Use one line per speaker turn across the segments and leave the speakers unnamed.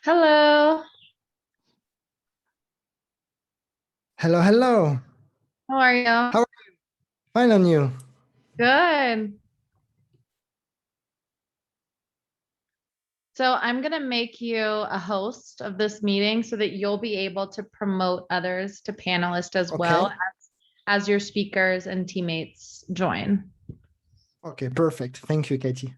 Hello,
Hello, hello.
how are you?
How are you? Fine on you?
Good. So I'm going to make you a host of this meeting so that you'll be able to promote others to panelists as well
Okay.
as your speakers and teammates join.
Okay, perfect. Thank you, Katie.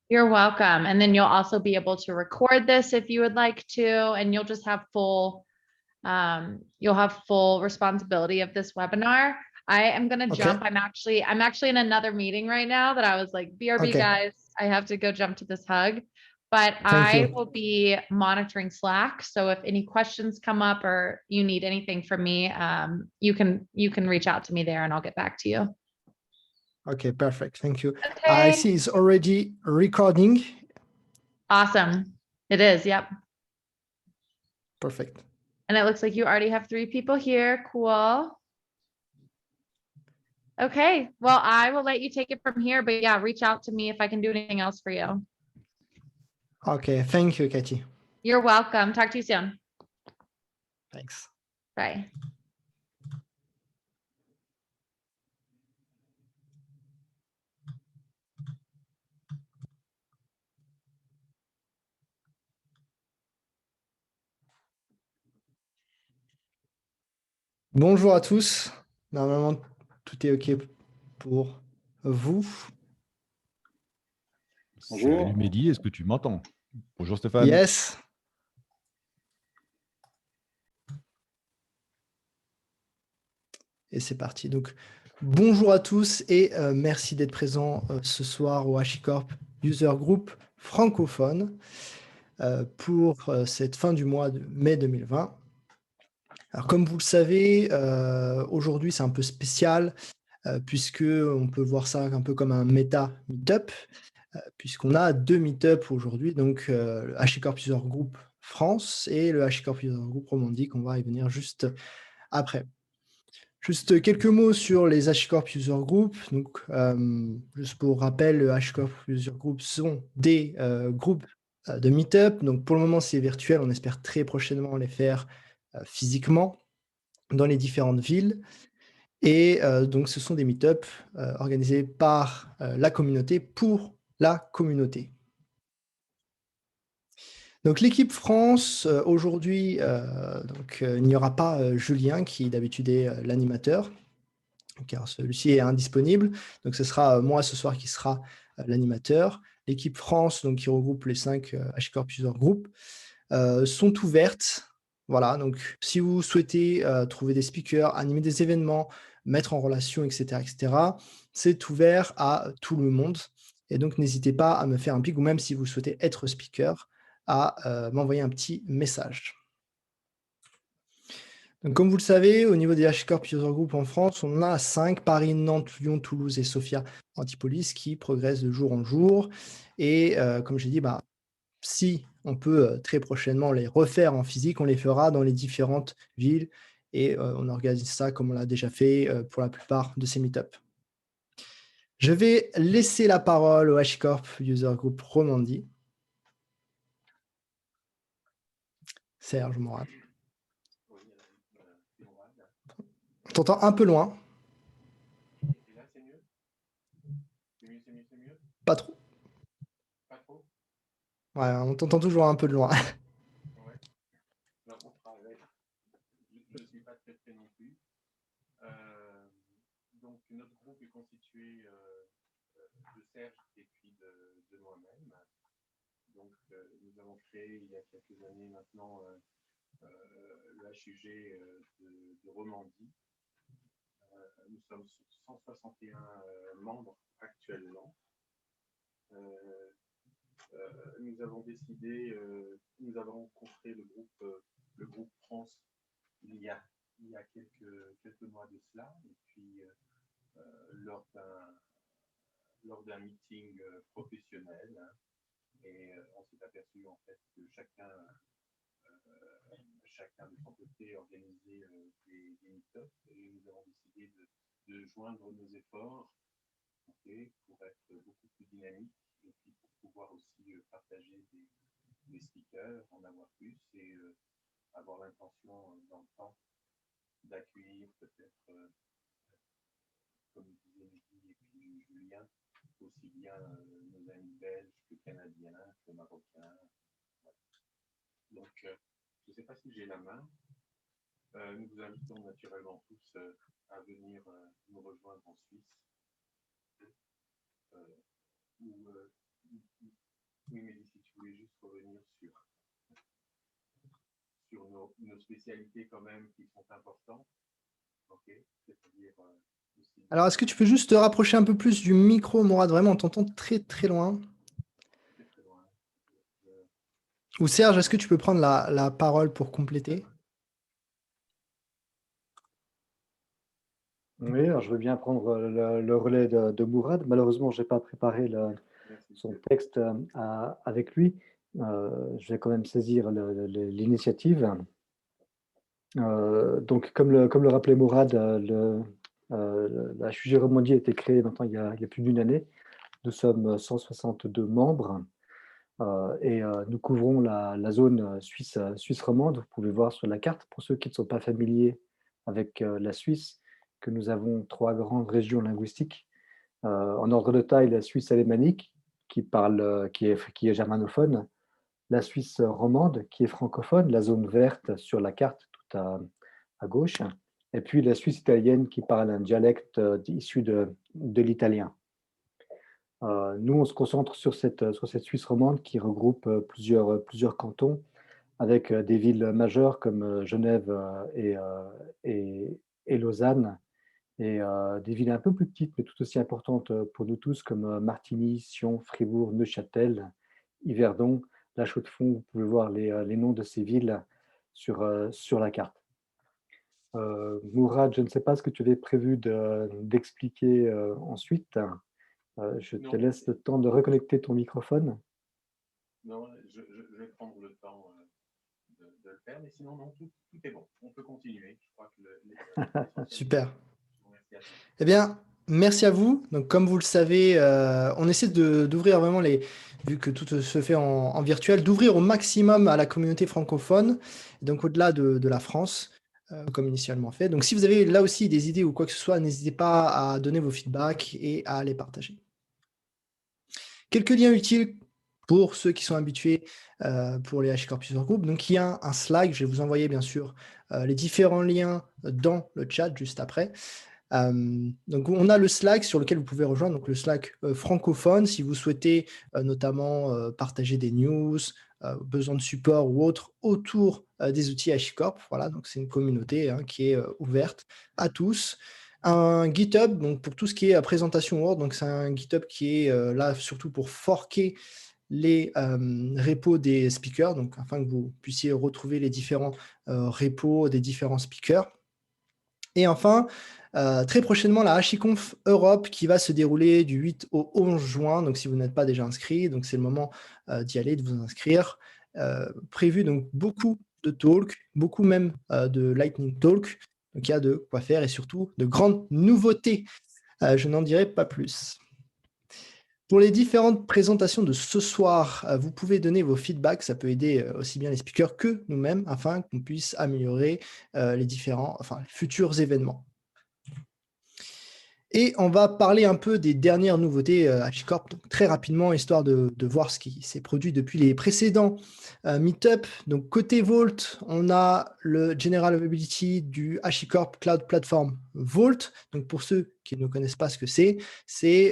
You're welcome. And then you'll also be able to record this if you would like to, and you'll just have full responsibility of this webinar. I am going to
Okay.
jump. I'm actually in another meeting right now that I was like, BRB
Okay.
guys, I have to go jump to this hug, but
Thank
I
you.
will be monitoring Slack. So if any questions come up or you need anything from me, you can reach out to me there and I'll get back to you.
Okay, perfect. Thank you. I
Okay.
see it's already recording.
Awesome. It is. Yep.
Perfect.
And it looks like you already have 3 people here. Cool. Okay, well, I will let you take it from here, but yeah, reach out to me if I can do anything else for you.
Okay, thank you, Katie.
You're welcome. Talk to you soon.
Thanks.
Bye.
Bonjour à tous. Normalement, tout est OK pour vous.
Bonjour.
Salut Mehdi, est-ce que tu m'entends? Bonjour Stéphane.
Yes. Et c'est parti. Donc, bonjour à tous et merci d'être présents ce soir au HashiCorp User Group francophone pour cette fin du mois de mai 2020. Alors, comme vous le savez, aujourd'hui, c'est un peu spécial puisque on peut voir ça un peu comme un méta meetup, puisqu'on a 2 meetups aujourd'hui, donc le HashiCorp User Group France et le HashiCorp User Group Romandie, qu'on va y venir juste après. Juste quelques mots sur les HashiCorp User Group. Donc, juste pour rappel, le HashiCorp User Group sont des groupes de meetup. Donc, pour le moment, c'est virtuel. On espère très prochainement les faire physiquement dans les différentes villes. Et donc, ce sont des meet-up organisés par la communauté pour la communauté. Donc, l'équipe France, aujourd'hui, il n'y aura pas Julien, qui d'habitude est l'animateur, car celui-ci est indisponible. Donc, ce sera moi ce soir qui sera l'animateur. L'équipe France, donc, qui regroupe les 5 HashiCorp User Group, sont ouvertes. Voilà, donc si vous souhaitez trouver des speakers, animer des événements, mettre en relation, etc., c'est ouvert à tout le monde. Et donc, n'hésitez pas à me faire un pic, ou même si vous souhaitez être speaker, à m'envoyer un petit message. Donc, comme vous le savez, au niveau des HashiCorp User Group en France, on a 5, Paris, Nantes, Lyon, Toulouse et Sofia Antipolis, qui progressent de jour en jour. Et comme j'ai dit, si on peut très prochainement les refaire en physique, on les fera dans les différentes villes et on organise ça comme on l'a déjà fait pour la plupart de ces meet-up. Je vais laisser la parole au HashiCorp User Group Romandie. Serge Morad. On t'entend un peu loin. Pas trop. Ouais, on t'entend toujours un peu de loin.
Je ne suis pas très près non plus. Donc, notre groupe est constitué de Serge et puis de moi-même. Donc, nous avons créé il y a quelques années maintenant le HUG de Romandie. Nous sommes sur 161 membres actuellement. Nous avons décidé, nous avons construit le groupe France il y a quelques mois de cela, et puis lors d'un meeting professionnel, et on s'est aperçu en fait que chacun de son côté organisait des meet-ups, et nous avons décidé de joindre nos efforts pour être beaucoup plus dynamique et puis pour pouvoir aussi partager des speakers, en avoir plus et avoir l'intention dans le temps d'accueillir peut-être, comme disait Mehdi et puis Julien, aussi bien nos amis belges que canadiens, que marocains. Donc, je ne sais pas si j'ai la main. Nous vous invitons naturellement tous à venir nous rejoindre en Suisse. Oui, mais si tu voulais juste revenir sur nos spécialités quand même qui sont importantes. Ok, c'est-à-dire aussi.
Alors, est-ce que tu peux juste te rapprocher un peu plus du micro, Mourad? Vraiment, on t'entend très très loin.
Très loin.
Ou Serge, est-ce que tu peux prendre la parole pour compléter?
Oui, alors je veux bien prendre le relais de Mourad. Malheureusement, je n'ai pas préparé son texte avec lui. Je vais quand même saisir l'initiative. Donc, comme le rappelait Mourad, la HUG Romandie a été créée maintenant il y a plus d'une année. Nous sommes 162 membres et nous couvrons la zone suisse romande. Vous pouvez voir sur la carte, pour ceux qui ne sont pas familiers avec la Suisse, que nous avons 3 grandes régions linguistiques. En ordre de taille, la Suisse alémanique, qui est germanophone, la Suisse romande, qui est francophone, la zone verte sur la carte tout à gauche, et puis la Suisse italienne, qui parle un dialecte issu de l'italien. Nous, on se concentre sur cette Suisse romande qui regroupe plusieurs cantons, avec des villes majeures comme Genève et Lausanne, et des villes un peu plus petites, mais tout aussi importantes pour nous tous, comme Martigny, Sion, Fribourg, Neuchâtel, Yverdon, La Chaux-de-Fonds. Vous pouvez voir les noms de ces villes sur la carte. Mourad, je ne sais pas ce que tu avais prévu d'expliquer ensuite. Je te laisse le temps de reconnecter ton microphone.
Non, je vais prendre le temps de le faire, mais sinon, non, tout est bon. On peut continuer. Je crois que
Super. Eh bien, merci à vous. Donc, comme vous le savez, on essaie d'ouvrir vraiment vu que tout se fait en virtuel, d'ouvrir au maximum à la communauté francophone, donc au-delà de la France, comme initialement fait. Donc, si vous avez là aussi des idées ou quoi que ce soit, n'hésitez pas à donner vos feedbacks et à les partager. Quelques liens utiles pour ceux qui sont habitués pour les HashiCorp User Group. Donc, il y a un Slack. Je vais vous envoyer, bien sûr, les différents liens dans le chat juste après. Donc, on a le Slack sur lequel vous pouvez rejoindre, donc le Slack francophone, si vous souhaitez notamment partager des news, besoin de support ou autre autour des outils HashiCorp. Voilà, donc c'est une communauté qui est ouverte à tous. Un GitHub, donc pour tout ce qui est présentation Word, donc c'est un GitHub qui est là surtout pour forker les repos des speakers, donc afin que vous puissiez retrouver les différents repos des différents speakers. Et enfin, très prochainement, la HashiConf Europe qui va se dérouler du 8 au 11 juin. Donc, si vous n'êtes pas déjà inscrit, donc c'est le moment d'y aller, de vous inscrire. Prévu donc beaucoup de talks, beaucoup même de Lightning Talk. Donc, il y a de quoi faire et surtout de grandes nouveautés. Je n'en dirai pas plus. Pour les différentes présentations de ce soir, vous pouvez donner vos feedbacks. Ça peut aider aussi bien les speakers que nous-mêmes afin qu'on puisse améliorer les futurs événements. Et on va parler un peu des dernières nouveautés HashiCorp, donc très rapidement, histoire de voir ce qui s'est produit depuis les précédents Meetup. Donc, côté Vault, on a le General Availability du HashiCorp Cloud Platform Vault. Donc, pour ceux qui ne connaissent pas ce que c'est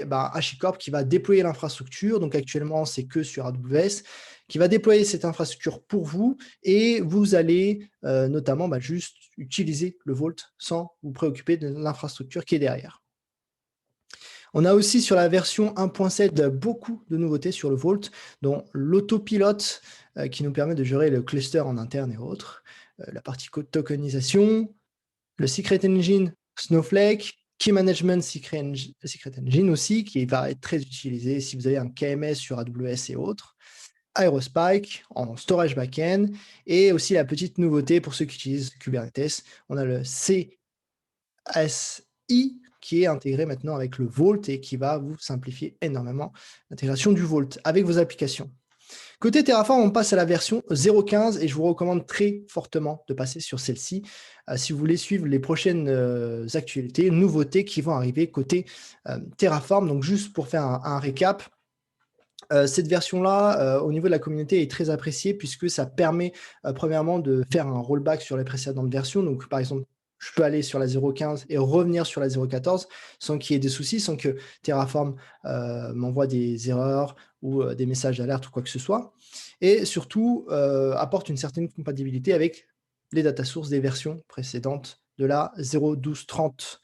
HashiCorp qui va déployer l'infrastructure. Donc, actuellement, c'est que sur AWS, qui va déployer cette infrastructure pour vous et vous allez notamment juste utiliser le Vault sans vous préoccuper de l'infrastructure qui est derrière. On a aussi sur la version 1.7 beaucoup de nouveautés sur le Vault, dont l'autopilote qui nous permet de gérer le cluster en interne et autres, la partie tokenisation, le Secret Engine Snowflake, Key Management Secret Engine aussi, qui va être très utilisé si vous avez un KMS sur AWS et autres, Aerospike en storage backend, et aussi la petite nouveauté pour ceux qui utilisent Kubernetes, on a le CSI, qui est intégré maintenant avec le Vault et qui va vous simplifier énormément l'intégration du Vault avec vos applications. Côté Terraform, on passe à la version 0.15 et je vous recommande très fortement de passer sur celle-ci si vous voulez suivre les prochaines actualités, nouveautés qui vont arriver côté Terraform. Donc, juste pour faire un récap, cette version-là, au niveau de la communauté, est très appréciée puisque ça permet, premièrement, de faire un rollback sur les précédentes versions. Donc, par exemple, je peux aller sur la 0.15 et revenir sur la 0.14 sans qu'il y ait des soucis, sans que Terraform m'envoie des erreurs ou des messages d'alerte ou quoi que ce soit. Et surtout, apporte une certaine compatibilité avec les data sources des versions précédentes de la 0.12.30.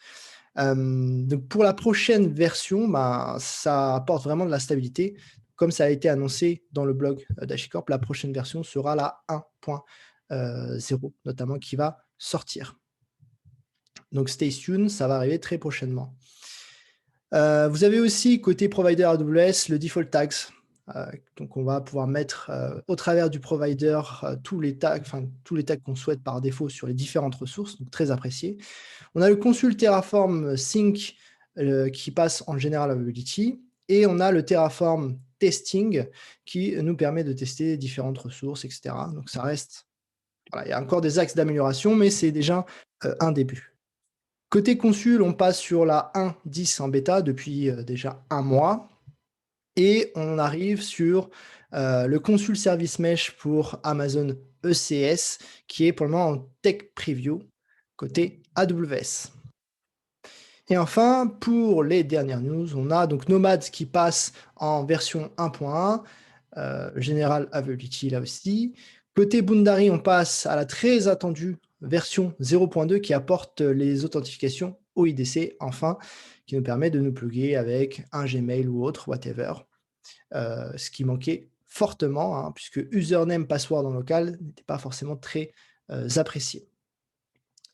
Donc pour la prochaine version, ça apporte vraiment de la stabilité. Comme ça a été annoncé dans le blog d'HashiCorp, la prochaine version sera la 1.0, notamment, qui va sortir. Donc stay tuned, ça va arriver très prochainement. Vous avez aussi, côté provider AWS, le default tags. Donc on va pouvoir mettre au travers du provider tous les tags qu'on souhaite par défaut sur les différentes ressources, donc très apprécié. On a le consul Terraform Sync qui passe en General Availability et on a le Terraform Testing qui nous permet de tester différentes ressources, etc. Donc ça reste, voilà, il y a encore des axes d'amélioration, mais c'est déjà un début. Côté consul, on passe sur la 1.10 en bêta depuis déjà un mois et on arrive sur le consul Service Mesh pour Amazon ECS qui est pour le moment en tech preview côté AWS. Et enfin, pour les dernières news, on a donc Nomad qui passe en version 1.1, General Availability là aussi. Côté Boundary, on passe à la très attendue version 0.2 qui apporte les authentifications OIDC, enfin, qui nous permet de nous plugger avec un Gmail ou autre, whatever, ce qui manquait fortement, hein, puisque username, password en local n'était pas forcément très apprécié.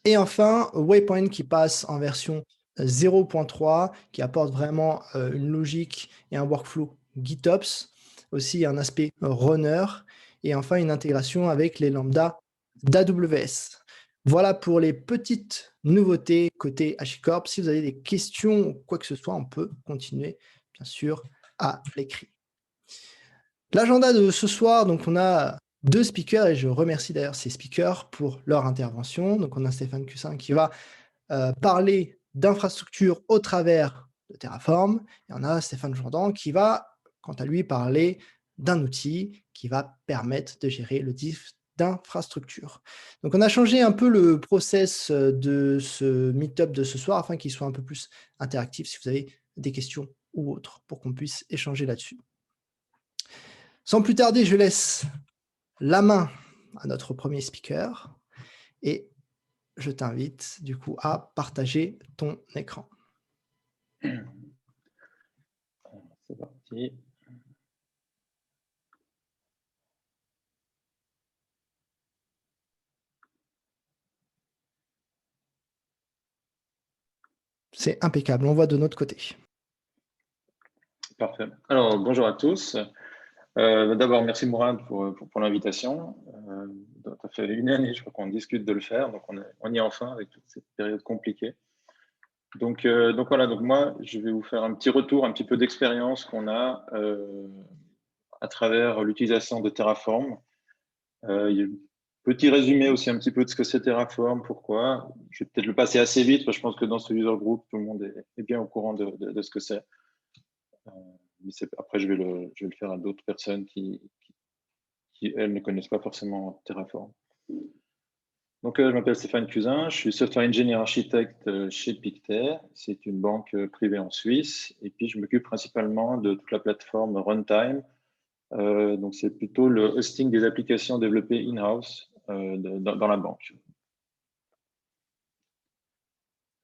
Et enfin, Waypoint qui passe en version 0.3, qui apporte vraiment une logique et un workflow GitOps, aussi un aspect runner, et enfin une intégration avec les lambdas d'AWS. Voilà pour les petites nouveautés côté HashiCorp. Si vous avez des questions ou quoi que ce soit, on peut continuer, bien sûr, à l'écrit. L'agenda de ce soir, donc on a 2 speakers, et je remercie d'ailleurs ces speakers pour leur intervention. Donc on a Stéphane Cussin qui va parler d'infrastructure au travers de Terraform, et on a Stéphane Jourdan qui va, quant à lui, parler d'un outil qui va permettre de gérer le diff d'infrastructure. Donc on a changé un peu le process de ce meet-up de ce soir afin qu'il soit un peu plus interactif si vous avez des questions ou autres pour qu'on puisse échanger là-dessus. Sans plus tarder, je laisse la main à notre premier speaker et je t'invite du coup à partager ton écran.
C'est parti.
C'est impeccable, on voit de notre côté.
Parfait. Alors, bonjour à tous. D'abord, merci Mourad pour l'invitation. Ça fait une année, je crois qu'on discute de le faire, donc on y est enfin avec toute cette période compliquée. Donc voilà, donc moi, je vais vous faire un petit retour, un petit peu d'expérience qu'on a à travers l'utilisation de Terraform. Petit résumé aussi un petit peu de ce que c'est Terraform, pourquoi. Je vais peut-être le passer assez vite, parce que je pense que dans ce user group, tout le monde est bien au courant de ce que c'est. Mais après, je vais le faire à d'autres personnes qui, elles, ne connaissent pas forcément Terraform. Donc, je m'appelle Stéphane Cussin, je suis software engineer architecte chez Pictet. C'est une banque privée en Suisse. Et puis, je m'occupe principalement de toute la plateforme Runtime. Donc, c'est plutôt le hosting des applications développées in-house dans la banque.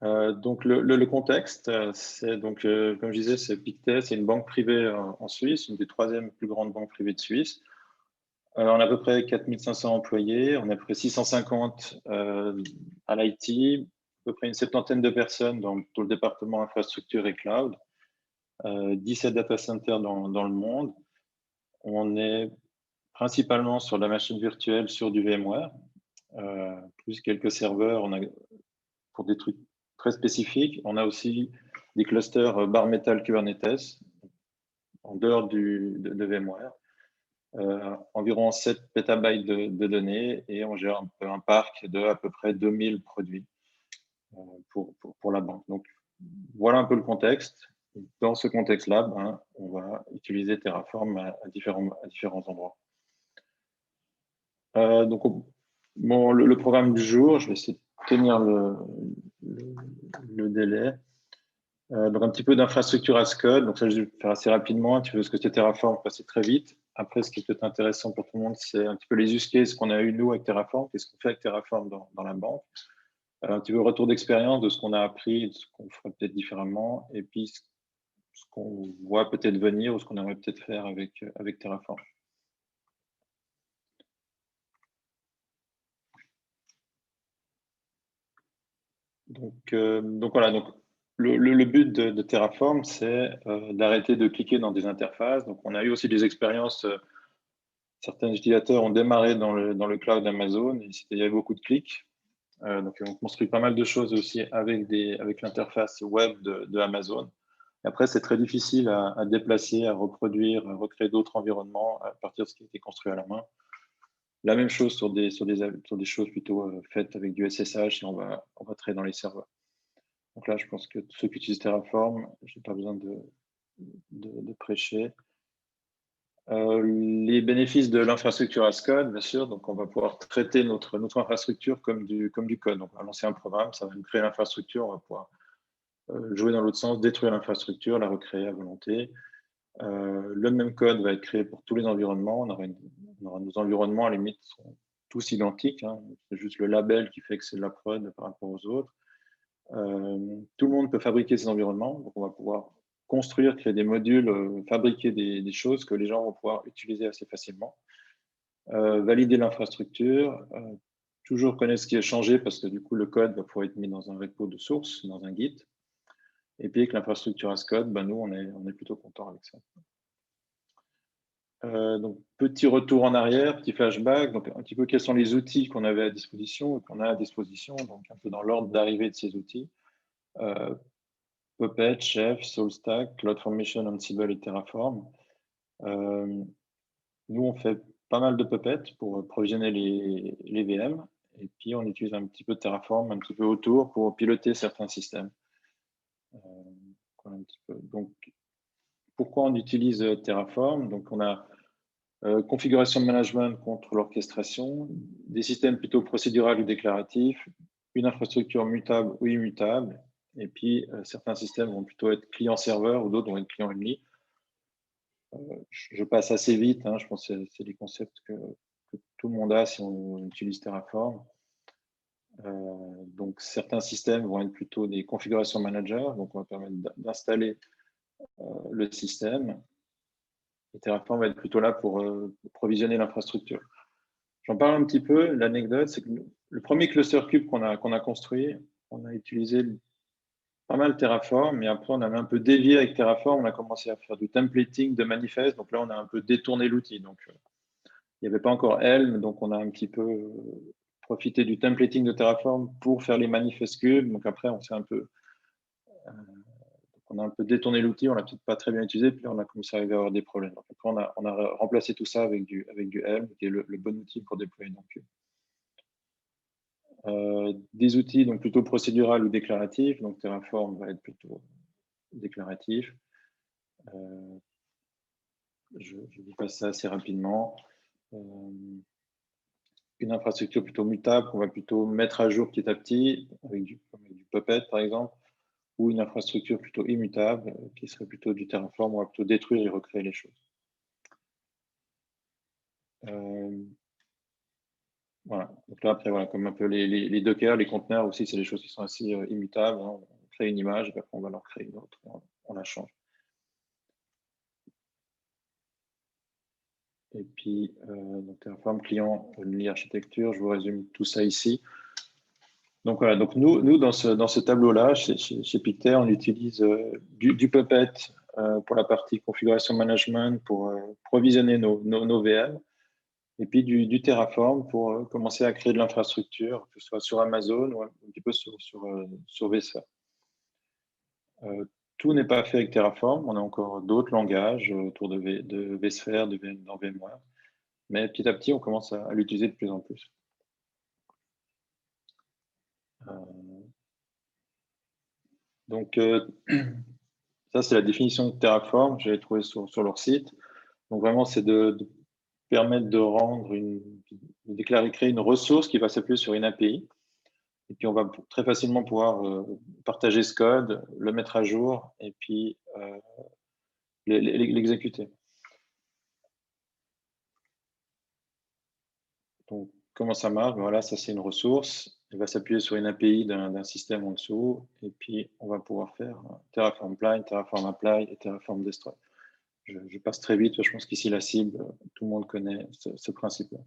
Donc, le contexte, c'est donc, comme je disais, c'est Pictet, c'est une banque privée en Suisse, une des 3e plus grandes banques privées de Suisse. On a à peu près 4500 employés, on a à peu près 650 à l'IT, à peu près une 70aine de personnes dans tout le département infrastructure et cloud, 17 data centers dans le monde. On est principalement sur la machine virtuelle sur du VMware, plus quelques serveurs. On a pour des trucs très spécifiques. On a aussi des clusters bare metal Kubernetes en dehors de VMware. environ 7 pétabytes de données et on gère un parc de à peu près 2000 produits pour la banque. Donc, voilà un peu le contexte. Dans ce contexte-là, on va utiliser Terraform à différents endroits. Donc, le programme du jour, je vais essayer de tenir le délai. Donc, un petit peu d'infrastructure as code. Donc, ça, je vais le faire assez rapidement. Tu veux ce que c'est Terraform, passer très vite. Après, ce qui peut être intéressant pour tout le monde, c'est un petit peu les use cases qu'on a eu, nous, avec Terraform. Qu'est-ce qu'on fait avec Terraform dans la banque? Un petit peu retour d'expérience de ce qu'on a appris, de ce qu'on ferait peut-être différemment, et puis ce qu'on voit peut-être venir ou ce qu'on aimerait peut-être faire avec Terraform. Donc voilà, donc le but de Terraform, c'est d'arrêter de cliquer dans des interfaces. Donc on a eu aussi des expériences, certains utilisateurs ont démarré dans le cloud Amazon, et il y avait beaucoup de clics. Donc on construit pas mal de choses aussi avec l'interface web de Amazon. Et après, c'est très difficile à déplacer, à reproduire, à recréer d'autres environnements à partir de ce qui a été construit à la main. La même chose sur des choses plutôt faites avec du SSH et on va créer dans les serveurs. Donc là, je pense que ceux qui utilisent Terraform, je n'ai pas besoin de prêcher. Les bénéfices de l'infrastructure as code, bien sûr. Donc, on va pouvoir traiter notre infrastructure comme du code. Donc, on va lancer un programme, ça va nous créer l'infrastructure, on va pouvoir jouer dans l'autre sens, détruire l'infrastructure, la recréer à volonté. Le même code va être créé pour tous les environnements. On aura nos environnements, à la limite, sont tous identiques. C'est juste le label qui fait que c'est de la prod par rapport aux autres. Tout le monde peut fabriquer ses environnements. Donc, on va pouvoir construire, créer des modules, fabriquer des choses que les gens vont pouvoir utiliser assez facilement. Valider l'infrastructure, toujours connaître ce qui a changé parce que du coup, le code va pouvoir être mis dans un repo de source, dans un Git. Et puis avec l'infrastructure as code, nous, on est plutôt content avec ça. Donc, petit retour en arrière, petit flashback. Donc, un petit peu quels sont les outils qu'on avait à disposition et qu'on a à disposition. Donc, un peu dans l'ordre d'arrivée de ces outils. Puppet, Chef, SoulStack, CloudFormation, Ansible et Terraform. Nous, on fait pas mal de Puppet pour provisionner les VM. Et puis, on utilise un petit peu de Terraform, un petit peu autour pour piloter certains systèmes. Donc, pourquoi on utilise Terraform? Donc, on a configuration de management contre l'orchestration, des systèmes plutôt procéduraux ou déclaratifs, une infrastructure mutable ou immutable, et puis certains systèmes vont plutôt être client-serveur ou d'autres vont être client-ennemi. Je passe assez vite, je pense que c'est des concepts que tout le monde a si on utilise Terraform. Donc certains systèmes vont être plutôt des configurations managers, donc on va permettre d'installer le système. Et Terraform va être plutôt là pour provisionner l'infrastructure. J'en parle un petit peu. L'anecdote, c'est que le premier cluster cube qu'on a construit, on a utilisé pas mal Terraform, mais après, on avait un peu dévié avec Terraform. On a commencé à faire du templating de manifeste. Donc là, on a un peu détourné l'outil. Donc, il n'y avait pas encore Helm, donc on a un petit peu profité du templating de Terraform pour faire les manifestes cubes. Donc après, on a un peu détourné l'outil, on l'a peut-être pas très bien utilisé, puis on a commencé à arriver à avoir des problèmes. Donc après, on a remplacé tout ça avec du Helm, qui est le bon outil pour déployer nos cubes. Des outils donc plutôt procédural ou déclaratifs, donc Terraform va être plutôt déclaratif. Je vous passe ça assez rapidement. Une infrastructure plutôt mutable qu'on va plutôt mettre à jour petit à petit, avec du Puppet par exemple, ou une infrastructure plutôt immutable, qui serait plutôt du Terraform, on va plutôt détruire et recréer les choses. Voilà. Donc là, après, voilà, comme un peu les Docker, les conteneurs aussi, c'est des choses qui sont assez immutables. On crée une image, et puis après, on va leur créer une autre, on la change. Et puis, donc Terraform, client, l'architecture, je vous résume tout ça ici. Donc voilà, donc nous dans ce tableau-là, chez Pictet, on utilise du Puppet pour la partie configuration management, pour provisionner nos VM, et puis du Terraform pour commencer à créer de l'infrastructure, que ce soit sur Amazon ou un petit peu sur vSphere. Tout n'est pas fait avec Terraform, on a encore d'autres langages autour de vSphere, dans VMware. mais petit à petit, on commence à l'utiliser de plus en plus. Donc, ça, c'est la définition de Terraform. J'avais trouvé sur leur site. Donc, vraiment, c'est de permettre de rendre créer une ressource qui va s'appuyer sur une API. Et puis, on va très facilement pouvoir partager ce code, le mettre à jour et puis l'exécuter. Donc, comment ça marche? Voilà, ça, c'est une ressource. Elle va s'appuyer sur une API d'un système en dessous. Et puis, on va pouvoir faire Terraform Apply, Terraform Apply et Terraform Destroy. Je passe très vite. Je pense qu'ici, la cible, tout le monde connaît ce principe-là.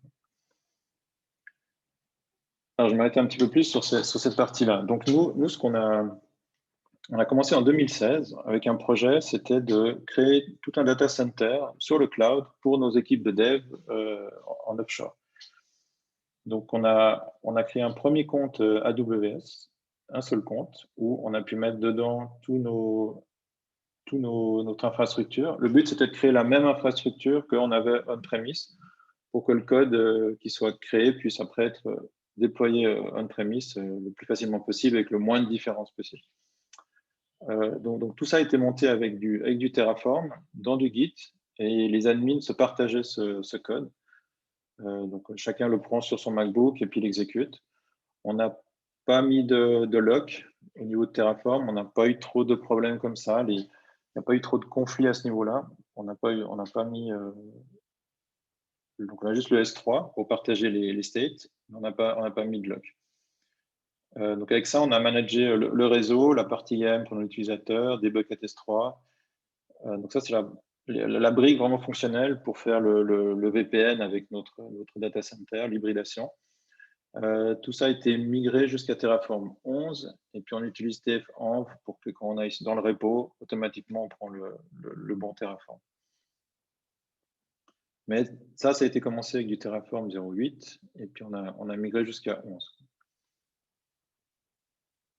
Alors, je m'arrête un petit peu plus sur cette partie-là. Donc, nous, ce qu'on a commencé en 2016 avec un projet, c'était de créer tout un data center sur le cloud pour nos équipes de dev en offshore. Donc, on a créé un premier compte AWS, un seul compte, où on a pu mettre dedans notre infrastructure. Le but, c'était de créer la même infrastructure qu'on avait on-premise pour que le code qui soit créé puisse après être déployé on-premise le plus facilement possible avec le moins de différences possible. Donc, tout ça a été monté avec du Terraform dans du Git et les admins se partageaient ce code. Donc, chacun le prend sur son MacBook et puis l'exécute. On n'a pas mis de lock au niveau de Terraform. On n'a pas eu trop de problèmes comme ça. Il n'y a pas eu trop de conflits à ce niveau-là. On n'a pas mis. Donc, on a juste le S3 pour partager les states. On n'a pas mis de lock. Donc, avec ça, on a managé le réseau, la partie IAM pour nos utilisateurs, des buckets S3. Donc, ça, c'est la brique vraiment fonctionnelle pour faire le VPN avec notre data center, l'hybridation. Tout ça a été migré jusqu'à Terraform 11 et puis on utilise TF-env pour que quand on aille dans le repo, automatiquement on prend le bon Terraform. Mais ça a été commencé avec du Terraform 0.8 et puis on a migré jusqu'à 11.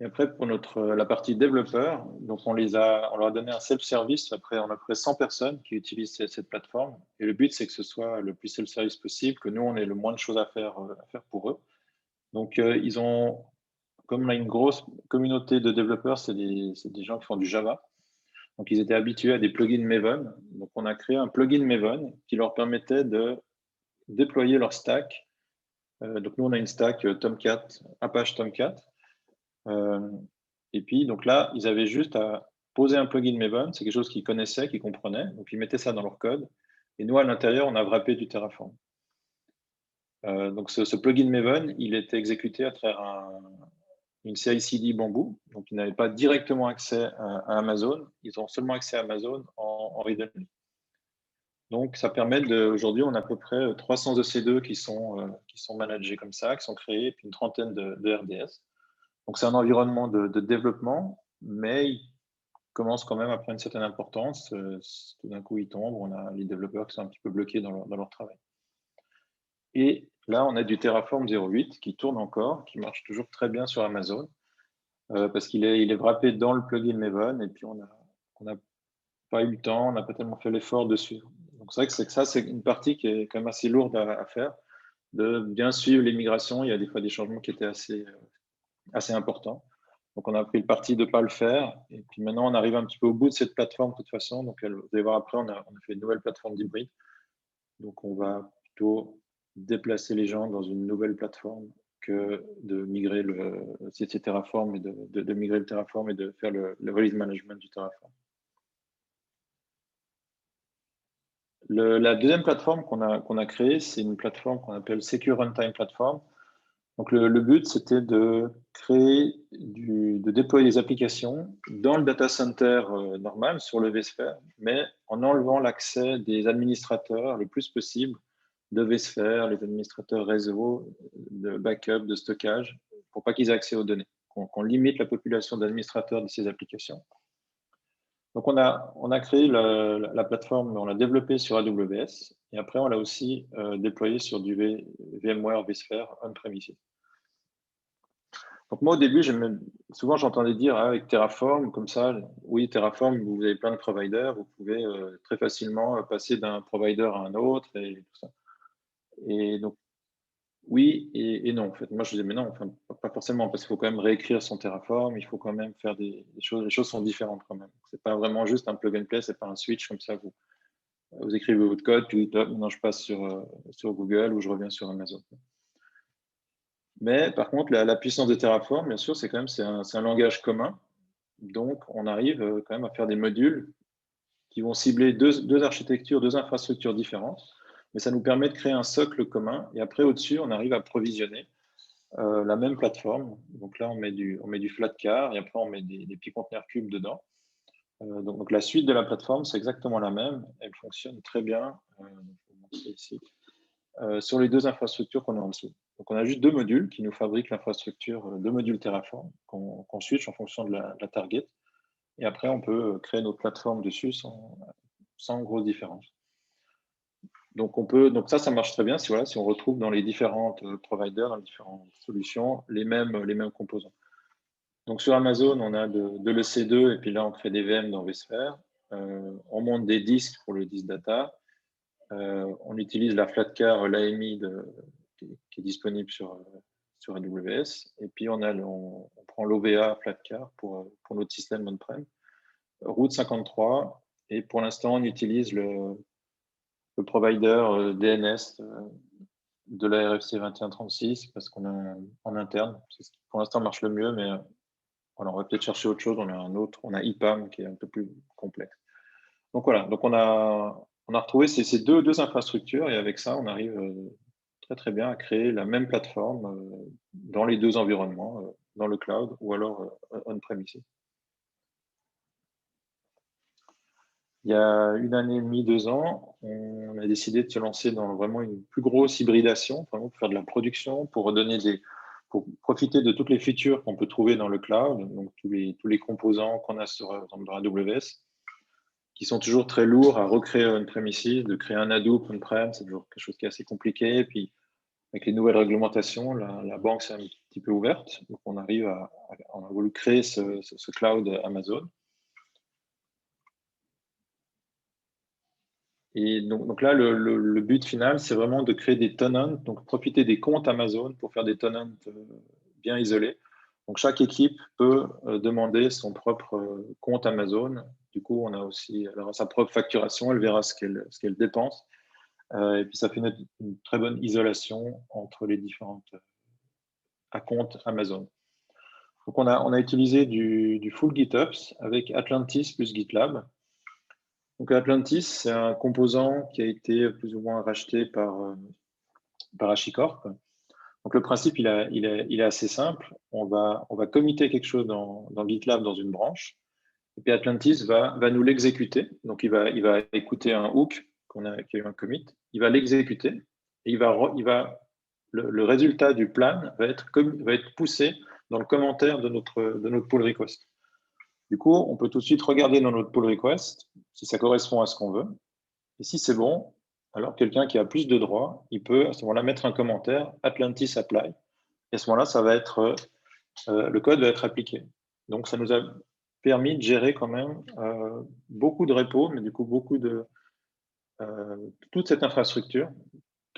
Et après, pour la partie développeur, donc on leur a donné un self-service. Après, on a près 100 personnes qui utilisent cette plateforme. Et le but, c'est que ce soit le plus self-service possible, que nous, on ait le moins de choses à faire pour eux. Donc, comme on a une grosse communauté de développeurs, c'est des gens qui font du Java. Donc, ils étaient habitués à des plugins Maven. Donc, on a créé un plugin Maven qui leur permettait de déployer leur stack. Donc, nous, on a une stack Tomcat, Apache Tomcat. Et puis, donc là, ils avaient juste à poser un plugin Maven. C'est quelque chose qu'ils connaissaient, qu'ils comprenaient. Donc, ils mettaient ça dans leur code. Et nous, à l'intérieur, on a wrappé du Terraform. Donc, ce plugin Maven, il était exécuté à travers une CI/CD Bamboo. Donc, ils n'avaient pas directement accès à Amazon. Ils ont seulement accès à Amazon en read-only. Donc, ça permet aujourd'hui, on a à peu près 300 EC2 qui sont managés comme ça, qui sont créés, et puis une trentaine de RDS. Donc, c'est un environnement de développement, mais il commence quand même à prendre une certaine importance. Tout d'un coup, il tombe, on a les développeurs qui sont un petit peu bloqués dans leur travail. Et là, on a du Terraform 0.8 qui tourne encore, qui marche toujours très bien sur Amazon, parce qu'il est wrappé dans le plugin Maven, et puis on n'a pas eu le temps, on n'a pas tellement fait l'effort dessus. Donc, c'est vrai que ça, c'est une partie qui est quand même assez lourde à faire, de bien suivre les migrations. Il y a des fois des changements qui étaient assez importants. Donc, on a pris le parti de ne pas le faire. Et puis maintenant, on arrive un petit peu au bout de cette plateforme de toute façon. Donc, vous allez voir après, on a fait une nouvelle plateforme d'hybride. Donc, on va plutôt déplacer les gens dans une nouvelle plateforme que de migrer c'est Terraform et de migrer le Terraform et de faire le release management du Terraform. La deuxième plateforme qu'on a créée, c'est une plateforme qu'on appelle Secure Runtime Platform. Donc, le but, c'était de déployer des applications dans le data center normal, sur le vSphere, mais en enlevant l'accès des administrateurs le plus possible de vSphere, les administrateurs réseau, de backup, de stockage, pour pas qu'ils aient accès aux données, qu'on limite la population d'administrateurs de ces applications. Donc, on a créé la plateforme, on l'a développée sur AWS, et après, on l'a aussi déployée sur du VMware vSphere on-premises. Donc, moi, au début, souvent, j'entendais dire avec Terraform, comme ça, oui, Terraform, vous avez plein de providers, vous pouvez très facilement passer d'un provider à un autre et tout ça. Et donc, oui et non. En fait, moi, je disais, mais non, enfin, pas forcément, parce qu'il faut quand même réécrire son Terraform, il faut quand même faire des choses. Les choses sont différentes quand même. C'est pas vraiment juste un plug and play, c'est pas un switch comme ça. Vous écrivez votre code, puis hop, maintenant je passe sur Google ou je reviens sur Amazon. Mais par contre, la puissance de Terraform, bien sûr, c'est un langage commun. Donc, on arrive quand même à faire des modules qui vont cibler deux architectures, deux infrastructures différentes. Mais ça nous permet de créer un socle commun. Et après, au-dessus, on arrive à provisionner la même plateforme. Donc là, on met du Flatcar et après, on met des petits conteneurs cubes dedans. Donc, la suite de la plateforme, c'est exactement la même. Elle fonctionne très bien. Je vais vous montrer ici. Sur les deux infrastructures qu'on a en dessous. Donc, on a juste deux modules qui nous fabriquent l'infrastructure, deux modules Terraform qu'on switch en fonction de la target. Et après, on peut créer notre plateforme dessus sans grosse différence. Donc, ça marche très bien si on retrouve dans les différentes providers, dans les différentes solutions, les mêmes composants. Donc, sur Amazon, on a de l'EC2 et puis là, on crée des VM dans vSphere. On monte des disques pour le disk data. On utilise la Flatcar, l'AMI qui est disponible sur AWS. Et puis, on prend l'OVA Flatcar pour notre système on-prem. Route 53. Et pour l'instant, on utilise le provider DNS de la RFC 2136 parce qu'on a en interne. C'est ce qui, pour l'instant, marche le mieux, mais voilà, on va peut-être chercher autre chose. On a IPAM qui est un peu plus complexe. Donc voilà, donc on a retrouvé ces deux infrastructures et avec ça, on arrive très très bien à créer la même plateforme dans les deux environnements, dans le cloud ou alors on-premises. Il y a 1 année et demie, 2 ans, on a décidé de se lancer dans vraiment une plus grosse hybridation, vraiment pour faire de la production, pour pour profiter de toutes les features qu'on peut trouver dans le cloud, donc tous les composants qu'on a dans AWS, qui sont toujours très lourds à recréer on-premises, de créer un Hadoop on-prem, c'est toujours quelque chose qui est assez compliqué. Et puis, avec les nouvelles réglementations, la banque s'est un petit peu ouverte. Donc, on a voulu créer ce cloud Amazon. Et donc là, le but final, c'est vraiment de créer des tenants, donc profiter des comptes Amazon pour faire des tenants bien isolés. Donc, chaque équipe peut demander son propre compte Amazon. Du coup, on a aussi sa propre facturation, elle verra ce qu'elle dépense. Et puis, ça fait une très bonne isolation entre les différentes comptes Amazon. Donc, on a utilisé du full GitOps avec Atlantis plus GitLab. Donc, Atlantis, c'est un composant qui a été plus ou moins racheté par HashiCorp. Donc, le principe, il est assez simple. On va committer quelque chose dans GitLab dans une branche. Et puis, Atlantis va nous l'exécuter. Donc, il va écouter un hook qui a eu un commit. Il va l'exécuter. Et le résultat du plan va être poussé dans le commentaire de notre pull request. Du coup, on peut tout de suite regarder dans notre pull request si ça correspond à ce qu'on veut. Et si c'est bon, alors quelqu'un qui a plus de droits, il peut à ce moment-là mettre un commentaire Atlantis apply. Et à ce moment-là, le code va être appliqué. Donc, ça nous a permis de gérer quand même beaucoup de repos, mais du coup, toute cette infrastructure.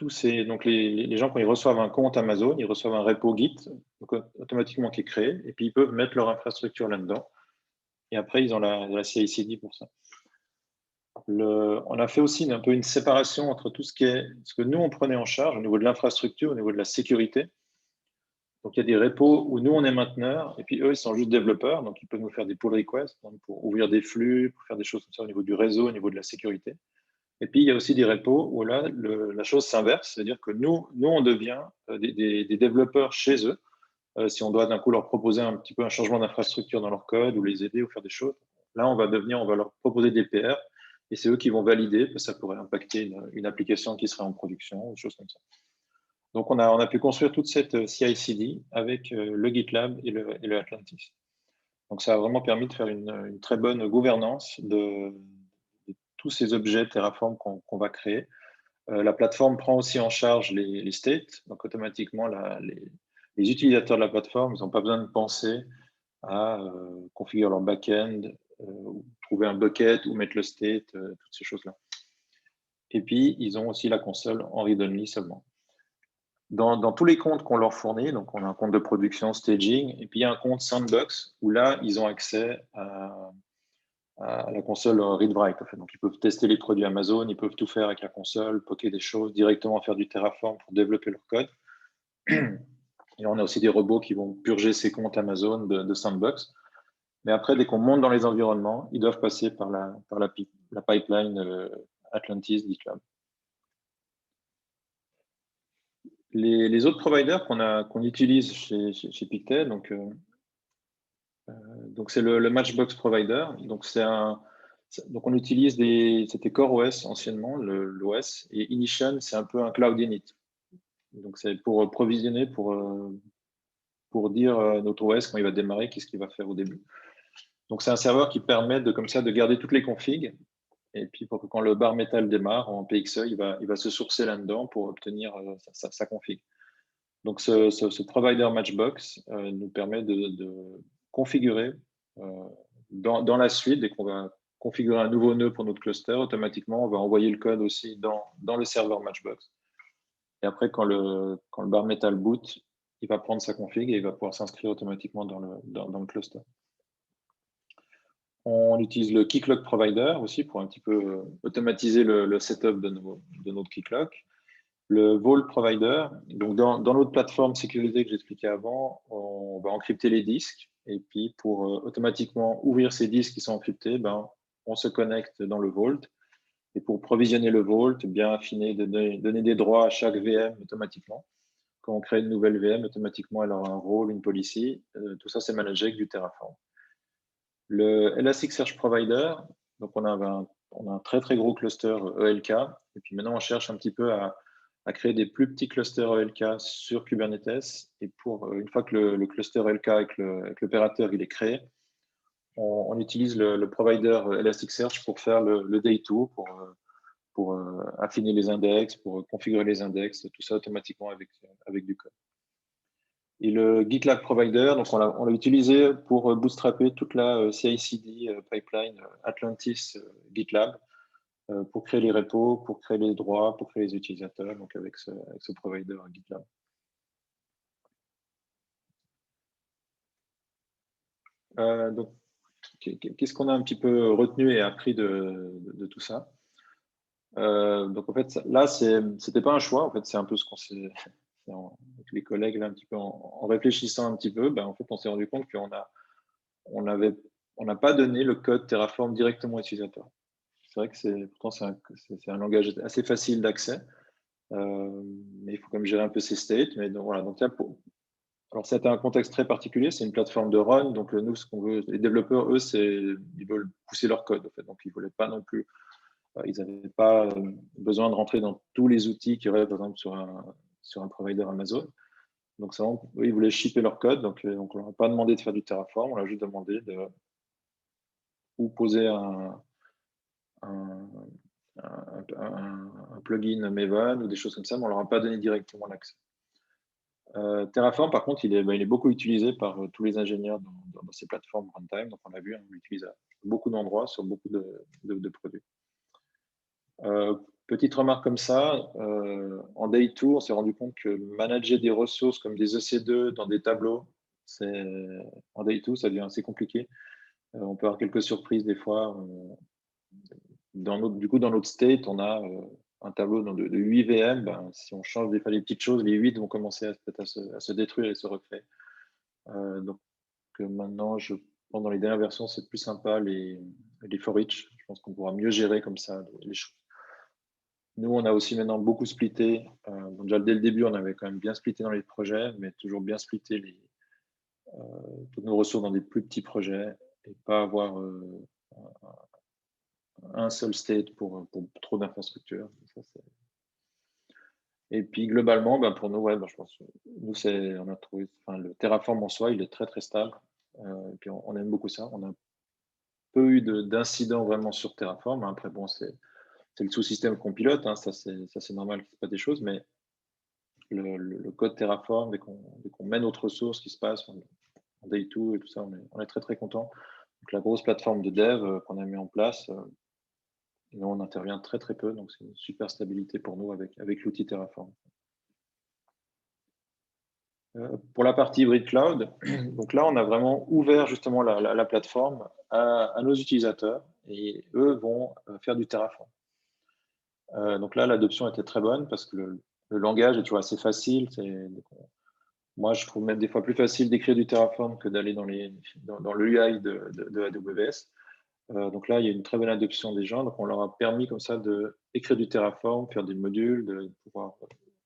Donc, les gens, quand ils reçoivent un compte Amazon, ils reçoivent un repo Git donc, automatiquement qui est créé, et puis ils peuvent mettre leur infrastructure là-dedans. Et après, ils ont la CI/CD pour ça. On a fait aussi un peu une séparation entre tout ce que nous, on prenait en charge au niveau de l'infrastructure, au niveau de la sécurité. Donc, il y a des repos où nous, on est mainteneur, et puis eux, ils sont juste développeurs, donc ils peuvent nous faire des pull requests pour ouvrir des flux, pour faire des choses comme ça au niveau du réseau, au niveau de la sécurité. Et puis, il y a aussi des repos où là, la chose s'inverse, c'est-à-dire que nous, on devient des développeurs chez eux. Si on doit d'un coup leur proposer un petit peu un changement d'infrastructure dans leur code ou les aider ou faire des choses, là, on va leur proposer des PR et c'est eux qui vont valider, parce que ça pourrait impacter une application qui serait en production, des choses comme ça. Donc, on a pu construire toute cette CI/CD avec le GitLab et le Atlantis. Donc, ça a vraiment permis de faire une très bonne gouvernance de tous ces objets Terraform qu'on va créer. La plateforme prend aussi en charge les states. Donc, automatiquement, les utilisateurs de la plateforme, ils n'ont pas besoin de penser à configurer leur back-end, trouver un bucket ou mettre le state, toutes ces choses-là. Et puis, ils ont aussi la console en read-only seulement. dans tous les comptes qu'on leur fournit, donc on a un compte de production, staging, et puis il y a un compte Sandbox où là, ils ont accès à la console read-write. En fait. Donc, ils peuvent tester les produits Amazon, ils peuvent tout faire avec la console, poker des choses, directement faire du Terraform pour développer leur code. Et on a aussi des robots qui vont purger ces comptes Amazon de Sandbox. Mais après, dès qu'on monte dans les environnements, ils doivent passer par la pipeline Atlantis GitLab. Les autres providers qu'on utilise chez Pictet, donc c'est le Matchbox Provider. Donc on utilise c'était CoreOS anciennement, l'OS, et Ignition, c'est un peu un cloud init. Donc c'est pour provisionner, pour dire notre OS quand il va démarrer, qu'est-ce qu'il va faire au début. Donc c'est un serveur qui permet comme ça de garder toutes les configs, et puis pour que quand le bar metal démarre en PXE, il va se sourcer là-dedans pour obtenir sa config. Donc ce provider Matchbox nous permet de configurer dans la suite, dès qu'on va configurer un nouveau nœud pour notre cluster, automatiquement, on va envoyer le code aussi dans le serveur Matchbox. Et après, quand le bar metal boot, il va prendre sa config et il va pouvoir s'inscrire automatiquement dans le cluster. On utilise le Keycloak Provider aussi pour un petit peu automatiser le setup de notre Keycloak. Le Vault Provider, donc dans notre plateforme sécurité que j'expliquais avant, on va encrypter les disques et puis pour automatiquement ouvrir ces disques qui sont encryptés, on se connecte dans le Vault. Et pour provisionner le Vault, bien affiner, donner des droits à chaque VM automatiquement. Quand on crée une nouvelle VM, automatiquement, elle aura un rôle, une policy. Tout ça, c'est managé avec du Terraform. Le Elasticsearch Provider, donc on a un très, très gros cluster ELK. Et puis maintenant, on cherche un petit peu à créer des plus petits clusters ELK sur Kubernetes. Et une fois que le cluster ELK avec l'opérateur il est créé, on utilise le provider Elasticsearch pour faire le day 2, pour affiner les index, pour configurer les index, tout ça automatiquement avec du code. Et le GitLab Provider, donc on l'a utilisé pour bootstrapper toute la CI/CD pipeline Atlantis GitLab, pour créer les repos, pour créer les droits, pour créer les utilisateurs, donc avec ce provider GitLab. Donc, qu'est-ce qu'on a un petit peu retenu et appris de tout ça? Donc en fait, là, c'était pas un choix. En fait, c'est un peu ce qu'on s'est avec les collègues là, un petit peu en réfléchissant un petit peu. En fait, on s'est rendu compte qu'on n'a pas donné le code Terraform directement aux utilisateurs. C'est vrai que pourtant c'est un langage assez facile d'accès, mais il faut quand même gérer un peu ses states. Mais donc voilà. Donc alors c'était un contexte très particulier. C'est une plateforme de run. Donc nous, ce qu'on veut, les développeurs, eux, ils veulent pousser leur code. En fait. Donc ils voulaient pas non plus. Ils n'avaient pas besoin de rentrer dans tous les outils qu'il y aurait, par exemple, sur un provider Amazon. Donc, eux, ils voulaient shipper leur code. Donc on ne leur a pas demandé de faire du Terraform. On leur a juste demandé ou poser un plugin Maven ou des choses comme ça, mais on ne leur a pas donné directement l'accès. Terraform, par contre, il est beaucoup utilisé par tous les ingénieurs dans ces plateformes runtime. Donc, on l'a vu, on l'utilise à beaucoup d'endroits sur beaucoup de produits. Petite remarque comme ça, en Day 2, on s'est rendu compte que manager des ressources comme des EC2 dans des tableaux, en Day 2, ça devient assez compliqué. On peut avoir quelques surprises des fois. Du coup, dans notre state, on a un tableau de 8 VM. Si on change des petites choses, les 8 vont commencer à se détruire et se recréer. Donc maintenant, dans les dernières versions, c'est plus sympa les for each. Je pense qu'on pourra mieux gérer comme ça les choses. Nous, on a aussi maintenant beaucoup splitté. Déjà, dès le début, on avait quand même bien splitté dans les projets, mais toujours bien splitté toutes nos ressources dans des plus petits projets et pas avoir un seul state pour trop d'infrastructures. Et puis, globalement, pour nous, je pense nous, on a trouvé le Terraform en soi, il est très, très stable. Et puis, on aime beaucoup ça. On a peu eu d'incidents vraiment sur Terraform. Après, bon, c'est le sous-système qu'on pilote, ça c'est normal qu'il n'y ait pas des choses, mais le code Terraform, dès qu'on met notre ressource qui se passe en Day 2 et tout ça, on est très très content. Donc la grosse plateforme de dev qu'on a mis en place, nous on intervient très très peu, donc c'est une super stabilité pour nous avec l'outil Terraform. Pour la partie hybride cloud, donc là, on a vraiment ouvert justement la plateforme à nos utilisateurs et eux vont faire du Terraform. Donc là, l'adoption était très bonne parce que le langage est toujours assez facile. Moi, je trouve même des fois plus facile d'écrire du Terraform que d'aller dans le UI de AWS. Donc là, il y a une très bonne adoption des gens. Donc, on leur a permis comme ça d'écrire du Terraform, faire des modules, de pouvoir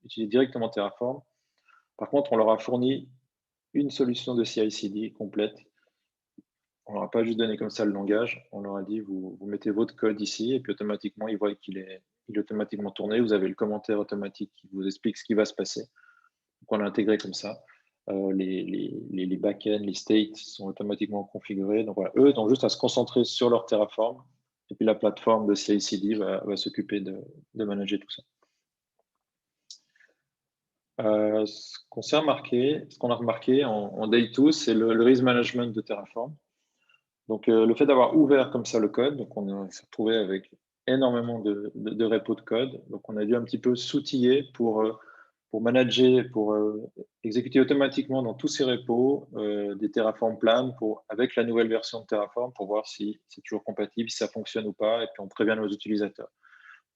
utiliser directement Terraform. Par contre, on leur a fourni une solution de CI/CD complète. On leur a pas juste donné comme ça le langage. On leur a dit, vous mettez votre code ici et puis automatiquement, ils voient qu'il est automatiquement tourné. Vous avez le commentaire automatique qui vous explique ce qui va se passer. Donc, on l'a intégré comme ça. Les backends, les states sont automatiquement configurés. Donc voilà, eux ont juste à se concentrer sur leur Terraform et puis la plateforme de CI/CD va s'occuper de manager tout ça. Ce qu'on a remarqué en Day 2, c'est le release management de Terraform. Donc le fait d'avoir ouvert comme ça le code, donc on s'est retrouvé avec énormément de repos de code. Donc on a dû un petit peu s'outiller pour manager, pour exécuter automatiquement dans tous ces repos des Terraform plans avec la nouvelle version de Terraform pour voir si c'est toujours compatible, si ça fonctionne ou pas, et puis on prévient nos utilisateurs.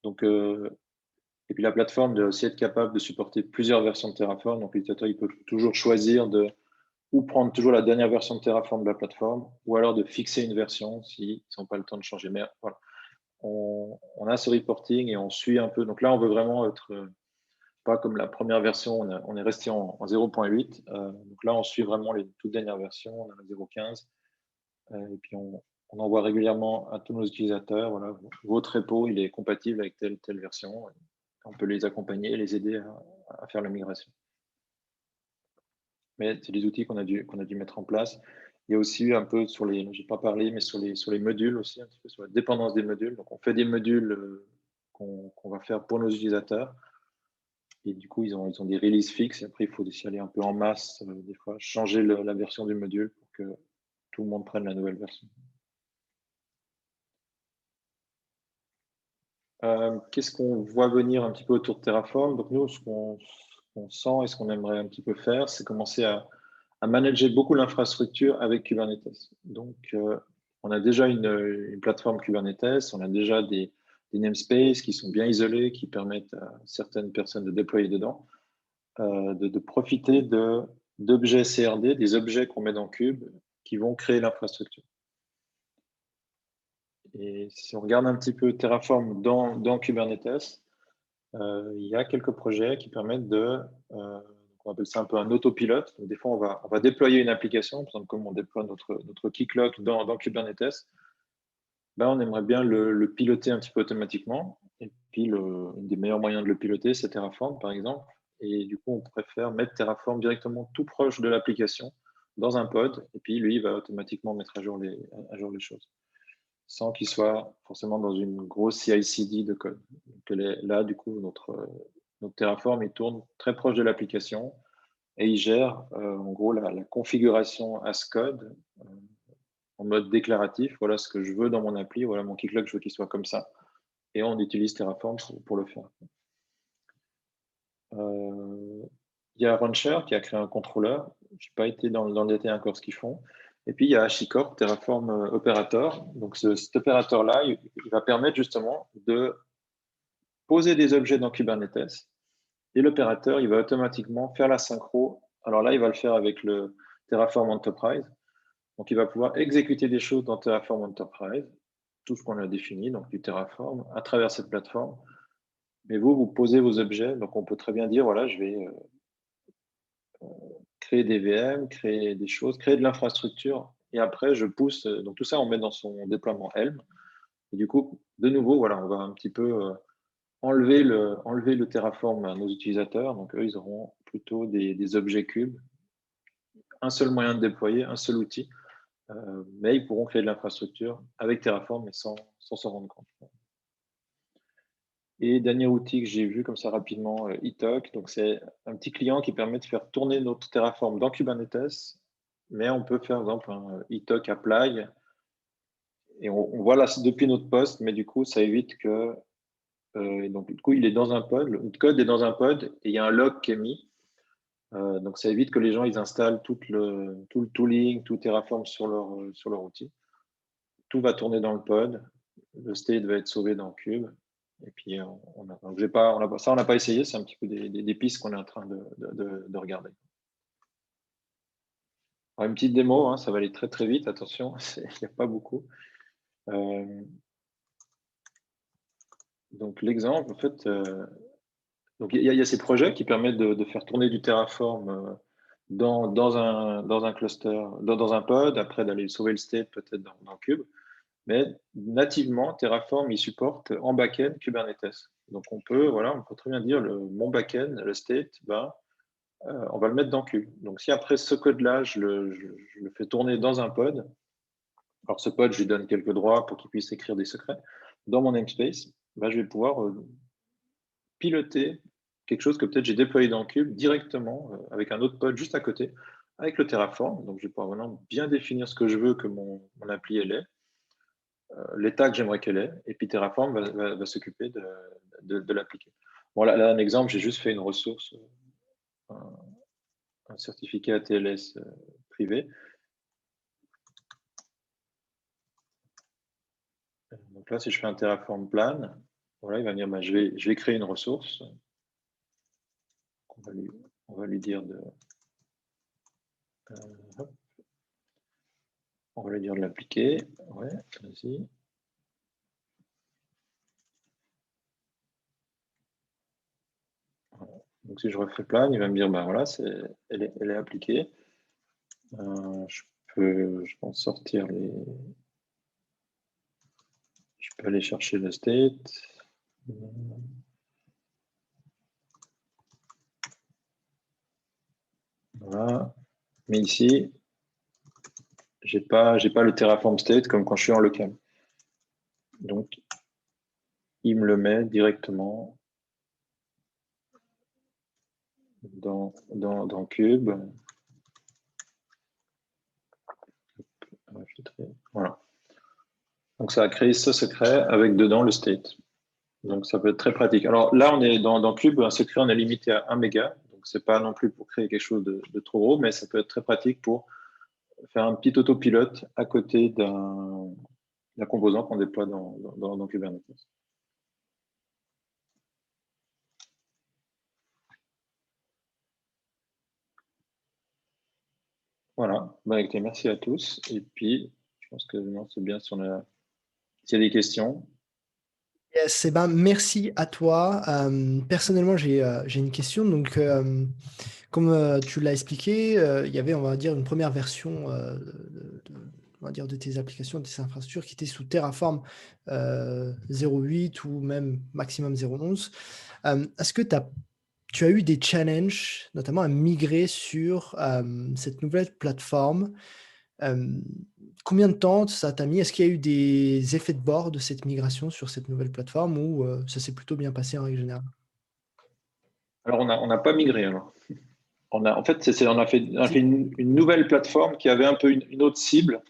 Donc, et puis la plateforme doit aussi être capable de supporter plusieurs versions de Terraform. Donc l'utilisateur il peut toujours choisir ou prendre toujours la dernière version de Terraform de la plateforme, ou alors de fixer une version s'ils n'ont pas le temps de changer. Mais voilà, on a ce reporting et on suit un peu. Donc là, on veut vraiment être pas comme la première version, on est resté en 0.8. Donc là, on suit vraiment les toutes dernières versions, on a la 0.15. Et puis on envoie régulièrement à tous nos utilisateurs, voilà, votre repo, il est compatible avec telle version. On peut les accompagner, les aider à faire la migration. Mais c'est des outils qu'on a dû mettre en place. Il y a aussi un peu je n'ai pas parlé, mais sur les modules aussi, un petit peu sur la dépendance des modules. Donc, on fait des modules qu'on va faire pour nos utilisateurs. Et du coup, ils ont des releases fixes. Et après, il faut aussi aller un peu en masse, des fois, changer la version du module pour que tout le monde prenne la nouvelle version. Qu'est-ce qu'on voit venir un petit peu autour de Terraform? Donc, nous, ce qu'on sent et ce qu'on aimerait un petit peu faire, c'est commencer à manager beaucoup l'infrastructure avec Kubernetes. Donc, on a déjà une plateforme Kubernetes, on a déjà des namespaces qui sont bien isolés, qui permettent à certaines personnes de déployer dedans, de profiter d'objets CRD, des objets qu'on met dans Kube, qui vont créer l'infrastructure. Et si on regarde un petit peu Terraform dans Kubernetes, il y a quelques projets qui permettent on appelle ça un peu un autopilote. Donc, des fois, on va déployer une application, par exemple, comme on déploie notre Keycloak dans Kubernetes, ben, on aimerait bien le piloter un petit peu automatiquement. Et puis, un des meilleurs moyens de le piloter, c'est Terraform, par exemple. Et du coup, on préfère mettre Terraform directement tout proche de l'application dans un pod. Et puis, lui, il va automatiquement mettre à jour les choses, sans qu'il soit forcément dans une grosse CI/CD de code. Donc, là, du coup, notre Terraform, il tourne très proche de l'application et il gère en gros la configuration as code en mode déclaratif. Voilà ce que je veux dans mon appli, voilà mon Keycloak, je veux qu'il soit comme ça. Et on utilise Terraform pour le faire. Il y a Rancher qui a créé un contrôleur. Je n'ai pas été dans le détail encore ce qu'ils font. Et puis, il y a HashiCorp, Terraform Operator. Donc, cet opérateur-là, il va permettre justement de poser des objets dans Kubernetes. Et l'opérateur, il va automatiquement faire la synchro. Alors là, il va le faire avec le Terraform Enterprise. Donc, il va pouvoir exécuter des choses dans Terraform Enterprise, tout ce qu'on a défini, donc du Terraform, à travers cette plateforme. Mais vous posez vos objets. Donc, on peut très bien dire, voilà, je vais créer des VM, créer des choses, créer de l'infrastructure. Et après, je pousse. Donc, tout ça, on met dans son déploiement Helm. Et du coup, de nouveau, voilà, on va un petit peu enlever le Terraform à nos utilisateurs. Donc, eux, ils auront plutôt des objets cubes. Un seul moyen de déployer, un seul outil. Mais ils pourront créer de l'infrastructure avec Terraform, mais sans s'en rendre compte. Et dernier outil que j'ai vu comme ça rapidement, eTalk. Donc, c'est un petit client qui permet de faire tourner notre Terraform dans Kubernetes, mais on peut faire, par exemple, un eTalk apply. Et on voit là depuis notre poste, mais du coup, ça évite que. Donc, du coup, il est dans un pod, le code est dans un pod et il y a un log qui est mis. Donc, ça évite que les gens ils installent tout le tooling, tout Terraform sur leur outil. Tout va tourner dans le pod. Le state va être sauvé dans Cube. Et puis, on n'a pas essayé. C'est un petit peu des pistes qu'on est en train de regarder. Alors, une petite démo, hein, ça va aller très très vite. Attention, il n'y a pas beaucoup. Donc, l'exemple, en fait, donc il y a ces projets qui permettent de faire tourner du Terraform dans un cluster, dans un pod, après d'aller sauver le state peut-être dans Cube. Mais nativement, Terraform, il supporte en back-end Kubernetes. Donc, on peut très bien dire mon back-end, le state, on va le mettre dans Cube. Donc, si après ce code-là, je le fais tourner dans un pod, alors ce pod, je lui donne quelques droits pour qu'il puisse écrire des secrets, dans mon namespace, je vais pouvoir piloter quelque chose que peut-être j'ai déployé dans Cube directement avec un autre pod juste à côté, avec le Terraform. Donc, je vais pouvoir vraiment bien définir ce que je veux que mon appli elle ait. L'état que j'aimerais qu'elle ait, et puis Terraform va s'occuper de l'appliquer. Bon, là, un exemple, j'ai juste fait une ressource, un certificat ATLS privé. Donc là, si je fais un Terraform plan, voilà, il va me dire, je vais créer une ressource. On va lui dire on va lui dire de l'appliquer. Ouais, vas-y. Donc, si je refais plan, il va me dire, voilà, elle est appliquée. Je pense, sortir les... Je peux aller chercher le state. Voilà. Mais ici, j'ai pas le Terraform state comme quand je suis en local. Donc, il me le met directement dans Cube. Voilà. Donc, ça a créé ce secret avec dedans le state. Donc, ça peut être très pratique. Alors là, on est dans Cube, un secret, on est limité à 1 méga. Donc, ce n'est pas non plus pour créer quelque chose de trop gros, mais ça peut être très pratique pour faire un petit autopilote à côté d'un composant qu'on déploie dans Kubernetes. Voilà, écoutez, merci à tous. Et puis, je pense que c'est bien s'il y a des questions.
Yes, merci à toi. Personnellement, j'ai une question. Donc, comme tu l'as expliqué, il y avait, on va dire, une première version on va dire, de tes applications, de tes infrastructures qui étaient sous Terraform 0.8 ou même maximum 0.11. Est-ce que tu as eu des challenges, notamment à migrer sur cette nouvelle plateforme? Combien de temps ça t'a mis? Est-ce qu'il y a eu des effets de bord de cette migration sur cette nouvelle plateforme ou ça s'est plutôt bien passé en règle générale?
Alors, on n'a pas migré. Alors. On a fait une nouvelle plateforme qui avait un peu une autre cible.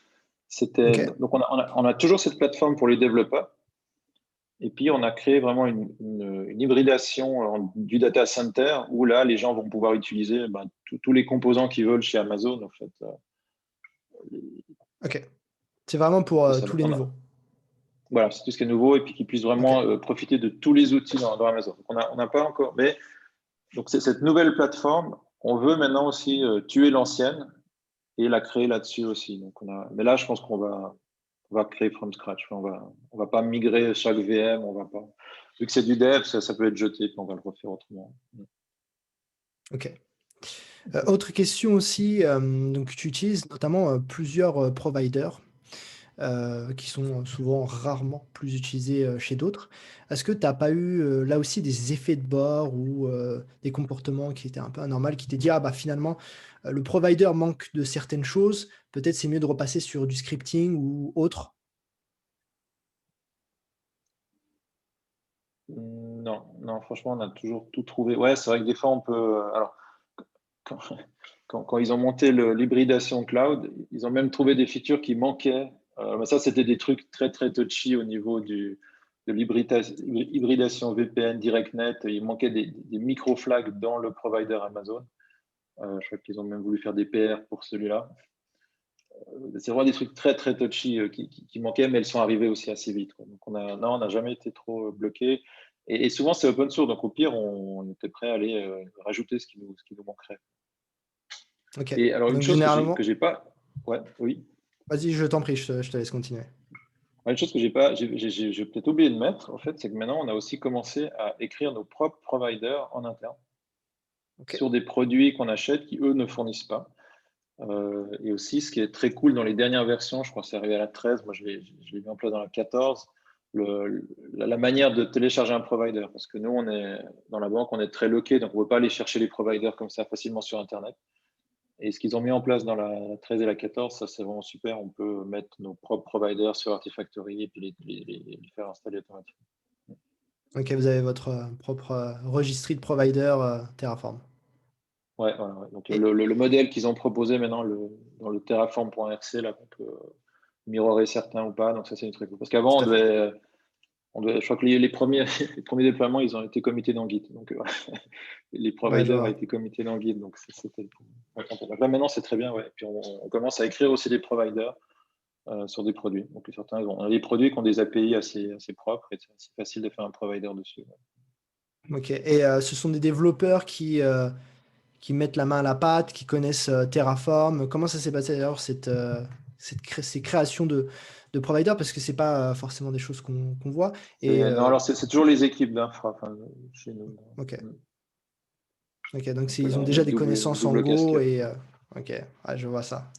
Okay. Donc, on a toujours cette plateforme pour les développeurs. Et puis, on a créé vraiment une hybridation du data center où là, les gens vont pouvoir utiliser tous les composants qu'ils veulent chez Amazon, en fait.
Ok. C'est vraiment pour tous les niveaux.
Voilà, c'est tout ce qui est nouveau et puis qu'ils puissent vraiment profiter de tous les outils dans Amazon. Donc, on n'a pas encore. Mais donc, c'est cette nouvelle plateforme. On veut maintenant aussi tuer l'ancienne et la créer là-dessus aussi. Donc, mais là, je pense qu'on va créer from scratch. On va pas migrer chaque VM. On va pas. Vu que c'est du dev, ça peut être jeté, puis on va le refaire autrement.
Ok. Autre question aussi, donc tu utilises notamment plusieurs providers qui sont souvent rarement plus utilisés chez d'autres. Est-ce que tu n'as pas eu là aussi des effets de bord ou des comportements qui étaient un peu anormaux, qui t'est dit, finalement, le provider manque de certaines choses, peut-être c'est mieux de repasser sur du scripting ou autre?
Non, franchement, on a toujours tout trouvé. Ouais, c'est vrai que des fois, on peut... alors, quand ils ont monté l'hybridation cloud, ils ont même trouvé des features qui manquaient. Ça, c'était des trucs très, très touchy au niveau de l'hybridation VPN, DirectNet. Il manquait des micro-flags dans le provider Amazon. Je crois qu'ils ont même voulu faire des PR pour celui-là. C'est vraiment des trucs très, très touchy qui manquaient, mais elles sont arrivées aussi assez vite, quoi. Donc, on n'a jamais été trop bloqué. Et souvent, c'est open source. Donc, au pire, on était prêt à aller rajouter ce qui nous manquerait.
Ok.
Et alors, une
Donc,
chose
généralement,
que j'ai pas. Ouais, oui.
vas-y, je t'en prie, je te laisse continuer.
Une chose que j'ai peut-être oublié de mettre, en fait, c'est que maintenant, on a aussi commencé à écrire nos propres providers en interne
Ok.
sur des produits qu'on achète qui, eux, ne fournissent pas. Et aussi, ce qui est très cool dans les dernières versions, je crois que c'est arrivé à la 13, moi je l'ai mis en place dans la 14, la manière de télécharger un provider. Parce que nous, on est dans la banque, on est très loqué, donc on ne peut pas aller chercher les providers comme ça facilement sur Internet. Et ce qu'ils ont mis en place dans la 13 et la 14, ça c'est vraiment super. On peut mettre nos propres providers sur Artifactory et puis les faire installer automatiquement.
Ok, vous avez votre propre registry de provider Terraform.
Ouais. Donc le modèle qu'ils ont proposé maintenant dans le terraform.rc, là, qu'on peut mirrorer certains ou pas, donc ça c'est très cool. Parce qu'avant, je crois que les premiers déploiements, ils ont été committés dans Git. Donc les providers ont été committés dans Git. Donc c'était. Là maintenant, c'est très bien, ouais. Puis on commence à écrire aussi des providers sur des produits. Donc certains, on a des produits qui ont des API assez propres et c'est facile de faire un provider dessus. Ouais.
Ok. Et ce sont des développeurs qui mettent la main à la pâte, qui connaissent Terraform. Comment ça s'est passé d'ailleurs ces créations de providers, parce que c'est pas forcément des choses qu'on voit.
Non, alors c'est toujours les équipes d'infra chez nous.
Ok.
Mm.
Ok, donc
Donc,
ils ont
on
déjà
a
des connaissances en
double
Go
casquette.
et ok, je vois ça.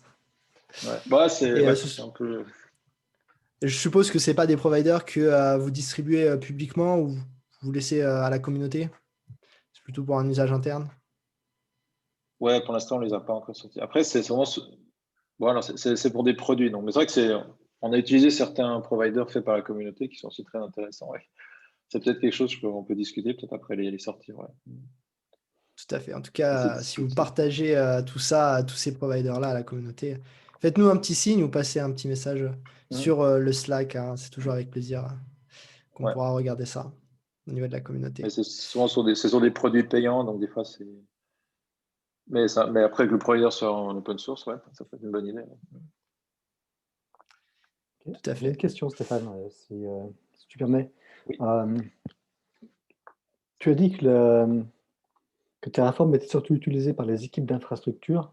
Ouais. Bah, c'est un peu.
Je suppose que c'est pas des providers que vous distribuez publiquement ou vous laissez à la communauté. C'est plutôt pour un usage interne.
Ouais, pour l'instant, on les a pas encore sortis. Après, c'est vraiment. Voilà, c'est pour des produits. Donc, mais c'est vrai que on a utilisé certains providers faits par la communauté qui sont aussi très intéressants. Ouais. C'est peut-être quelque chose qu'on peut discuter peut-être après les sortir. Ouais.
Tout à fait. En tout cas, si vous partagez tout ça, tous ces providers-là à la communauté, faites-nous un petit signe ou passez un petit message sur le Slack. Hein. C'est toujours avec plaisir qu'on pourra regarder ça au niveau de la communauté.
Mais c'est souvent sur des produits payants, donc des fois c'est. Mais après que le provider soit en open source, ouais, ça peut être une bonne idée.
Okay.
Tout à fait.
J'ai une question, Stéphane, si tu permets.
Oui.
Tu as dit que Terraform était surtout utilisé par les équipes d'infrastructure.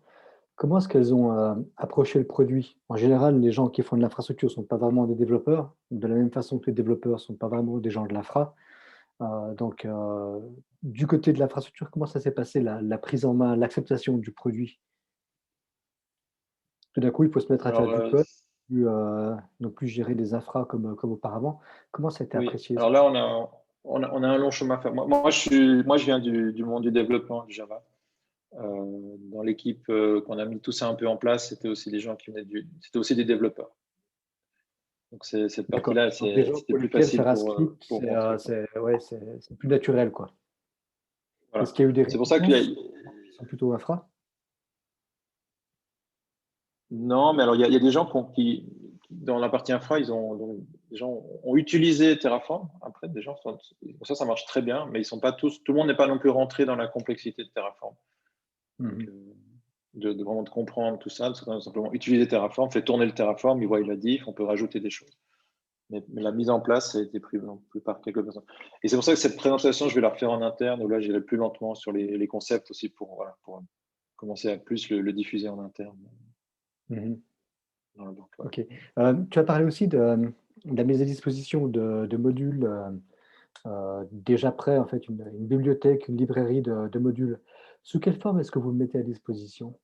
Comment est-ce qu'elles ont approché le produit? En général, les gens qui font de l'infrastructure ne sont pas vraiment des développeurs, de la même façon que les développeurs ne sont pas vraiment des gens de l'infra. Donc, du côté de l'infrastructure, comment ça s'est passé, la prise en main, l'acceptation du produit? Tout d'un coup, il faut se mettre à faire du code, non plus gérer des infras comme auparavant. Comment ça a été apprécié?
Alors là, on a un long chemin à faire. Moi, je viens du monde du développement, du Java. Dans l'équipe qu'on a mis tout ça un peu en place, c'était aussi des gens qui venaient c'était aussi des développeurs. Donc cette partie-là, c'était plus facile pour rentrer.
C'est plus naturel, quoi.
Voilà.
Est-ce qu'il y a eu des
C'est pour ça
qui sont plutôt infra?
Non, mais alors il y a des gens qui dans la partie infra, des gens ont utilisé Terraform. Après, des gens ça marche très bien, mais ils sont pas tout le monde n'est pas non plus rentré dans la complexité de Terraform. Donc, de vraiment comprendre tout ça, simplement utiliser Terraform, fait tourner le Terraform, ils voient la diff, on peut rajouter des choses. Mais la mise en place, ça a été pris non plus par quelques personnes. Et c'est pour ça que cette présentation, je vais la refaire en interne, où là, j'irai plus lentement sur les concepts aussi pour commencer à plus le diffuser en interne. Dans la banque, ouais.
Ok. Tu as parlé aussi de la mise à disposition de modules déjà prêts, en fait, une bibliothèque, une librairie de modules. Sous quelle forme est-ce que vous le mettez à disposition?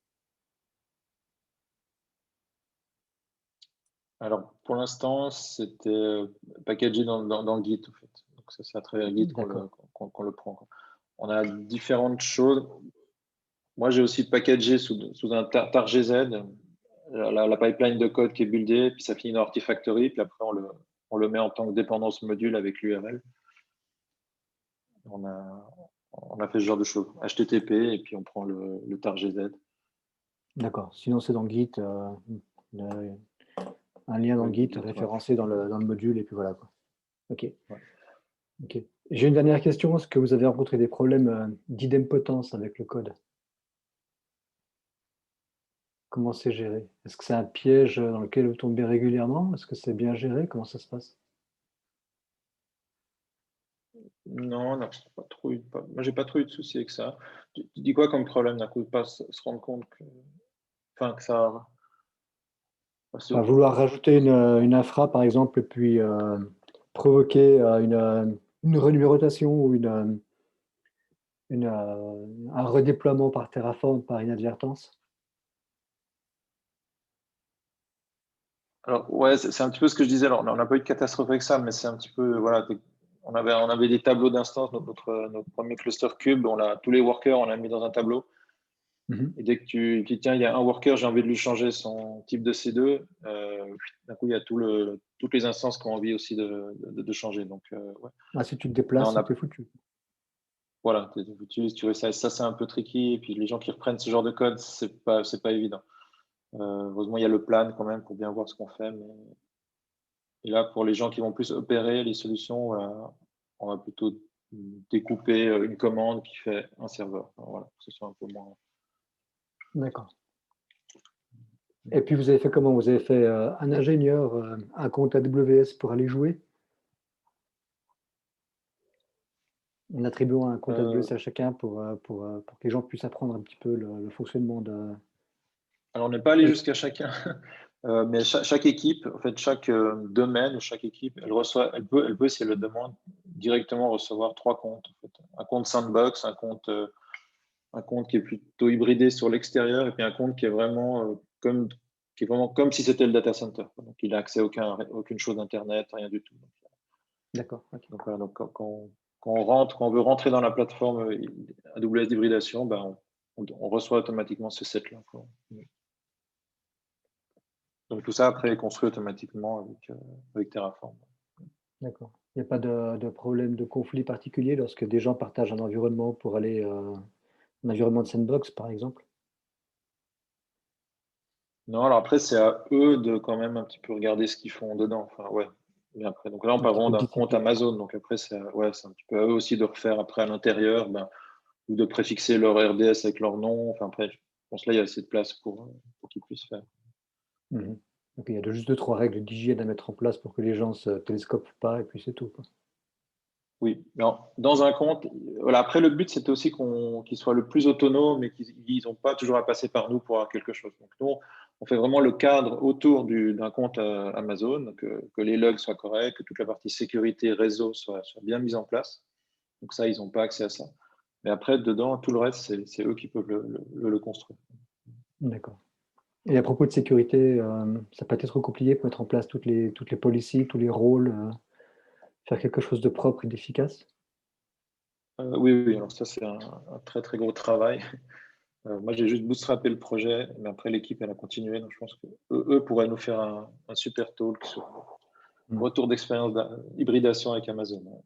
Alors, pour l'instant, c'était packagé dans Git, en fait. Donc, ça, c'est à travers Git qu'on le prend. On a différentes choses. Moi, j'ai aussi packagé sous un tar.gz, la pipeline de code qui est buildée, puis ça finit dans Artifactory, puis après, on le met en tant que dépendance module avec l'URL. On a fait ce genre de choses. HTTP, et puis on prend le tar.gz. D'accord. Sinon, c'est dans Git, un lien dans Git référencé dans le module, et puis voilà, quoi. Ok.
Ouais.
Ok. J'ai une dernière question. Est-ce que vous avez rencontré des problèmes d'idempotence avec le code? Comment c'est géré? Est-ce que c'est un piège dans lequel vous tombez régulièrement? Est-ce que c'est bien géré? Comment ça se passe?
Non, non, pas trop moi, j'ai pas trop eu de soucis avec ça. Tu dis quoi comme problème d'un coup? Pas se rendre compte que, enfin, que ça.
Enfin, vouloir rajouter une infra, par exemple, et puis provoquer une renumérotation ou un redéploiement par Terraform par inadvertance?
Alors, ouais, c'est un petit peu ce que je disais. Alors, on n'a pas eu de catastrophe avec ça, mais c'est un petit peu, voilà, on avait des tableaux d'instance, notre premier cluster cube, tous les workers, on l'a mis dans un tableau.
Mhm.
Et dès que tu dis, tiens, il y a un worker, j'ai envie de lui changer son type de C2, d'un coup, il y a toutes les instances qui ont envie aussi de changer. Donc, ouais.
Ah, si tu te
Là,
déplaces, t'es foutu.
voilà, ça, c'est un peu tricky. Et puis, les gens qui reprennent ce genre de code, c'est pas évident. Heureusement, il y a le plan quand même pour bien voir ce qu'on fait. Et là, pour les gens qui vont plus opérer les solutions, voilà, on va plutôt découper une commande qui fait un serveur. Enfin, voilà, que ce soit un peu moins.
D'accord. Et puis, vous avez fait comment? Vous avez fait un ingénieur, un compte AWS pour aller jouer, en attribuant un compte AWS à chacun pour que les gens puissent apprendre un petit peu le fonctionnement de.
Alors, on n'est pas allé jusqu'à chacun, mais chaque équipe, en fait, chaque domaine ou chaque équipe, elle peut, si elle le demande, directement recevoir 3 comptes. En fait. Un compte sandbox, un compte qui est plutôt hybridé sur l'extérieur, et puis un compte qui est vraiment comme si c'était le data center. Donc, il n'a accès à aucune chose d'Internet, rien du tout.
D'accord. Ok.
Donc, voilà, donc quand on veut rentrer dans la plateforme AWS d'hybridation, ben, on reçoit automatiquement ce set-là. Donc tout ça après est construit automatiquement avec Terraform.
D'accord. Il n'y a pas de problème de conflit particulier lorsque des gens partagent un environnement pour aller un environnement de sandbox, par exemple?
Non, alors après c'est à eux de quand même un petit peu regarder ce qu'ils font dedans. Enfin ouais. Mais après, donc là on
Un
parle
petit
vraiment
peu de
d'un compte
discipline.
Amazon. Donc après c'est un petit peu à eux aussi de refaire après à l'intérieur, ou de préfixer leur RDS avec leur nom. Enfin après, je pense là il y a assez de place pour qu'ils puissent faire.
Mhm. Donc, il y a juste 2, 3 règles d'hygiène à mettre en place pour que les gens se télescopent pas, et puis c'est tout, quoi.
Oui, dans un compte, voilà, après le but c'était aussi qu'ils soient le plus autonomes et qu'ils n'ont pas toujours à passer par nous pour avoir quelque chose. Donc nous, on fait vraiment le cadre autour d'un compte Amazon, que les logs soient corrects, que toute la partie sécurité réseau soit bien mise en place. Donc ça, ils n'ont pas accès à ça. Mais après, dedans, tout le reste, c'est eux qui peuvent le construire.
D'accord. Et à propos de sécurité, ça peut être trop compliqué pour mettre en place toutes les policies, tous les rôles, faire quelque chose de propre et d'efficace?
Oui, alors ça, c'est un très, très gros travail. Moi, j'ai juste bootstrappé le projet, mais après, l'équipe, elle a continué. Donc, je pense qu'eux pourraient nous faire un super talk sur retour d'expérience d'hybridation avec Amazon.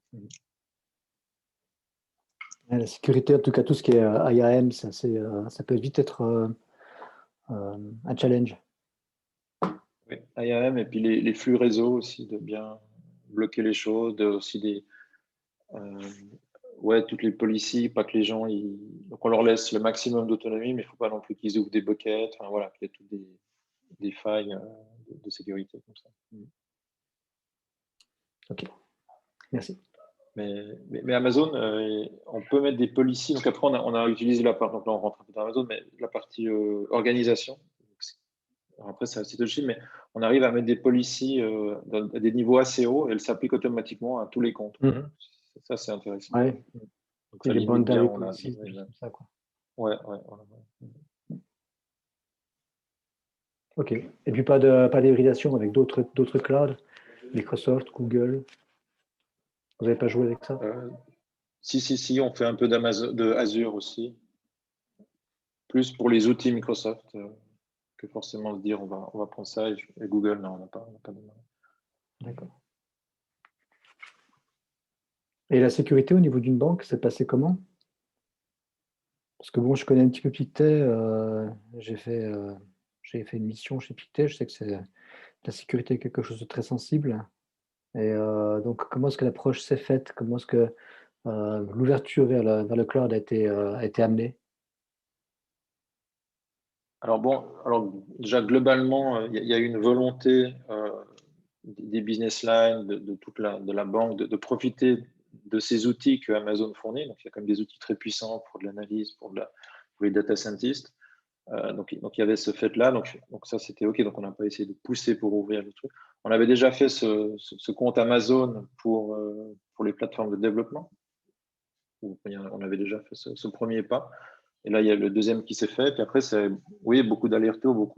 Ouais, la sécurité, en tout cas, tout ce qui est IAM, ça peut vite être un challenge.
Oui, IAM et puis les flux réseau aussi, de bien bloquer les choses, aussi toutes les policies, pas que les gens, donc on leur laisse le maximum d'autonomie, mais il ne faut pas non plus qu'ils ouvrent des buckets, enfin voilà, qu'il y ait toutes des failles de sécurité comme ça.
Ok, merci.
Mais Amazon, on peut mettre des policies. Donc après, on a utilisé la partie, donc là on rentre un peu dans Amazon, mais la partie organisation. Alors après, c'est assez touchy, mais on arrive à mettre des policies à des niveaux assez hauts et elles s'appliquent automatiquement à tous les comptes. Ça, c'est intéressant.
Ouais.
Donc
Il y
ça
a des
limite bien.
boundary policies, des choses comme ça, quoi.
Ouais.
Ok. Et puis pas d'hybridation avec d'autres clouds, Microsoft, Google. Vous n'avez pas joué avec ça?
Si, on fait un peu de Azure aussi. Plus pour les outils Microsoft que forcément se dire on va prendre ça et Google, non, on n'a pas de mal.
D'accord. Et la sécurité au niveau d'une banque, c'est passé comment? Parce que bon, je connais un petit peu Pictet, j'ai fait une mission chez Pictet, je sais que la sécurité est quelque chose de très sensible. Et donc, comment est-ce que l'approche s'est faite? Comment est-ce que l'ouverture vers le cloud a été amenée?
Alors bon, alors déjà globalement, il y a une volonté des business lines, de toute de la banque, de profiter de ces outils que Amazon fournit. Donc il y a quand même des outils très puissants pour de l'analyse, pour les data scientists. Donc il y avait ce fait-là. Donc ça c'était OK. Donc on n'a pas essayé de pousser pour ouvrir le truc. On avait déjà fait ce compte Amazon pour les plateformes de développement. On avait déjà fait ce premier pas. Et là, il y a le deuxième qui s'est fait. Puis après, c'est oui, beaucoup d'aller-retour,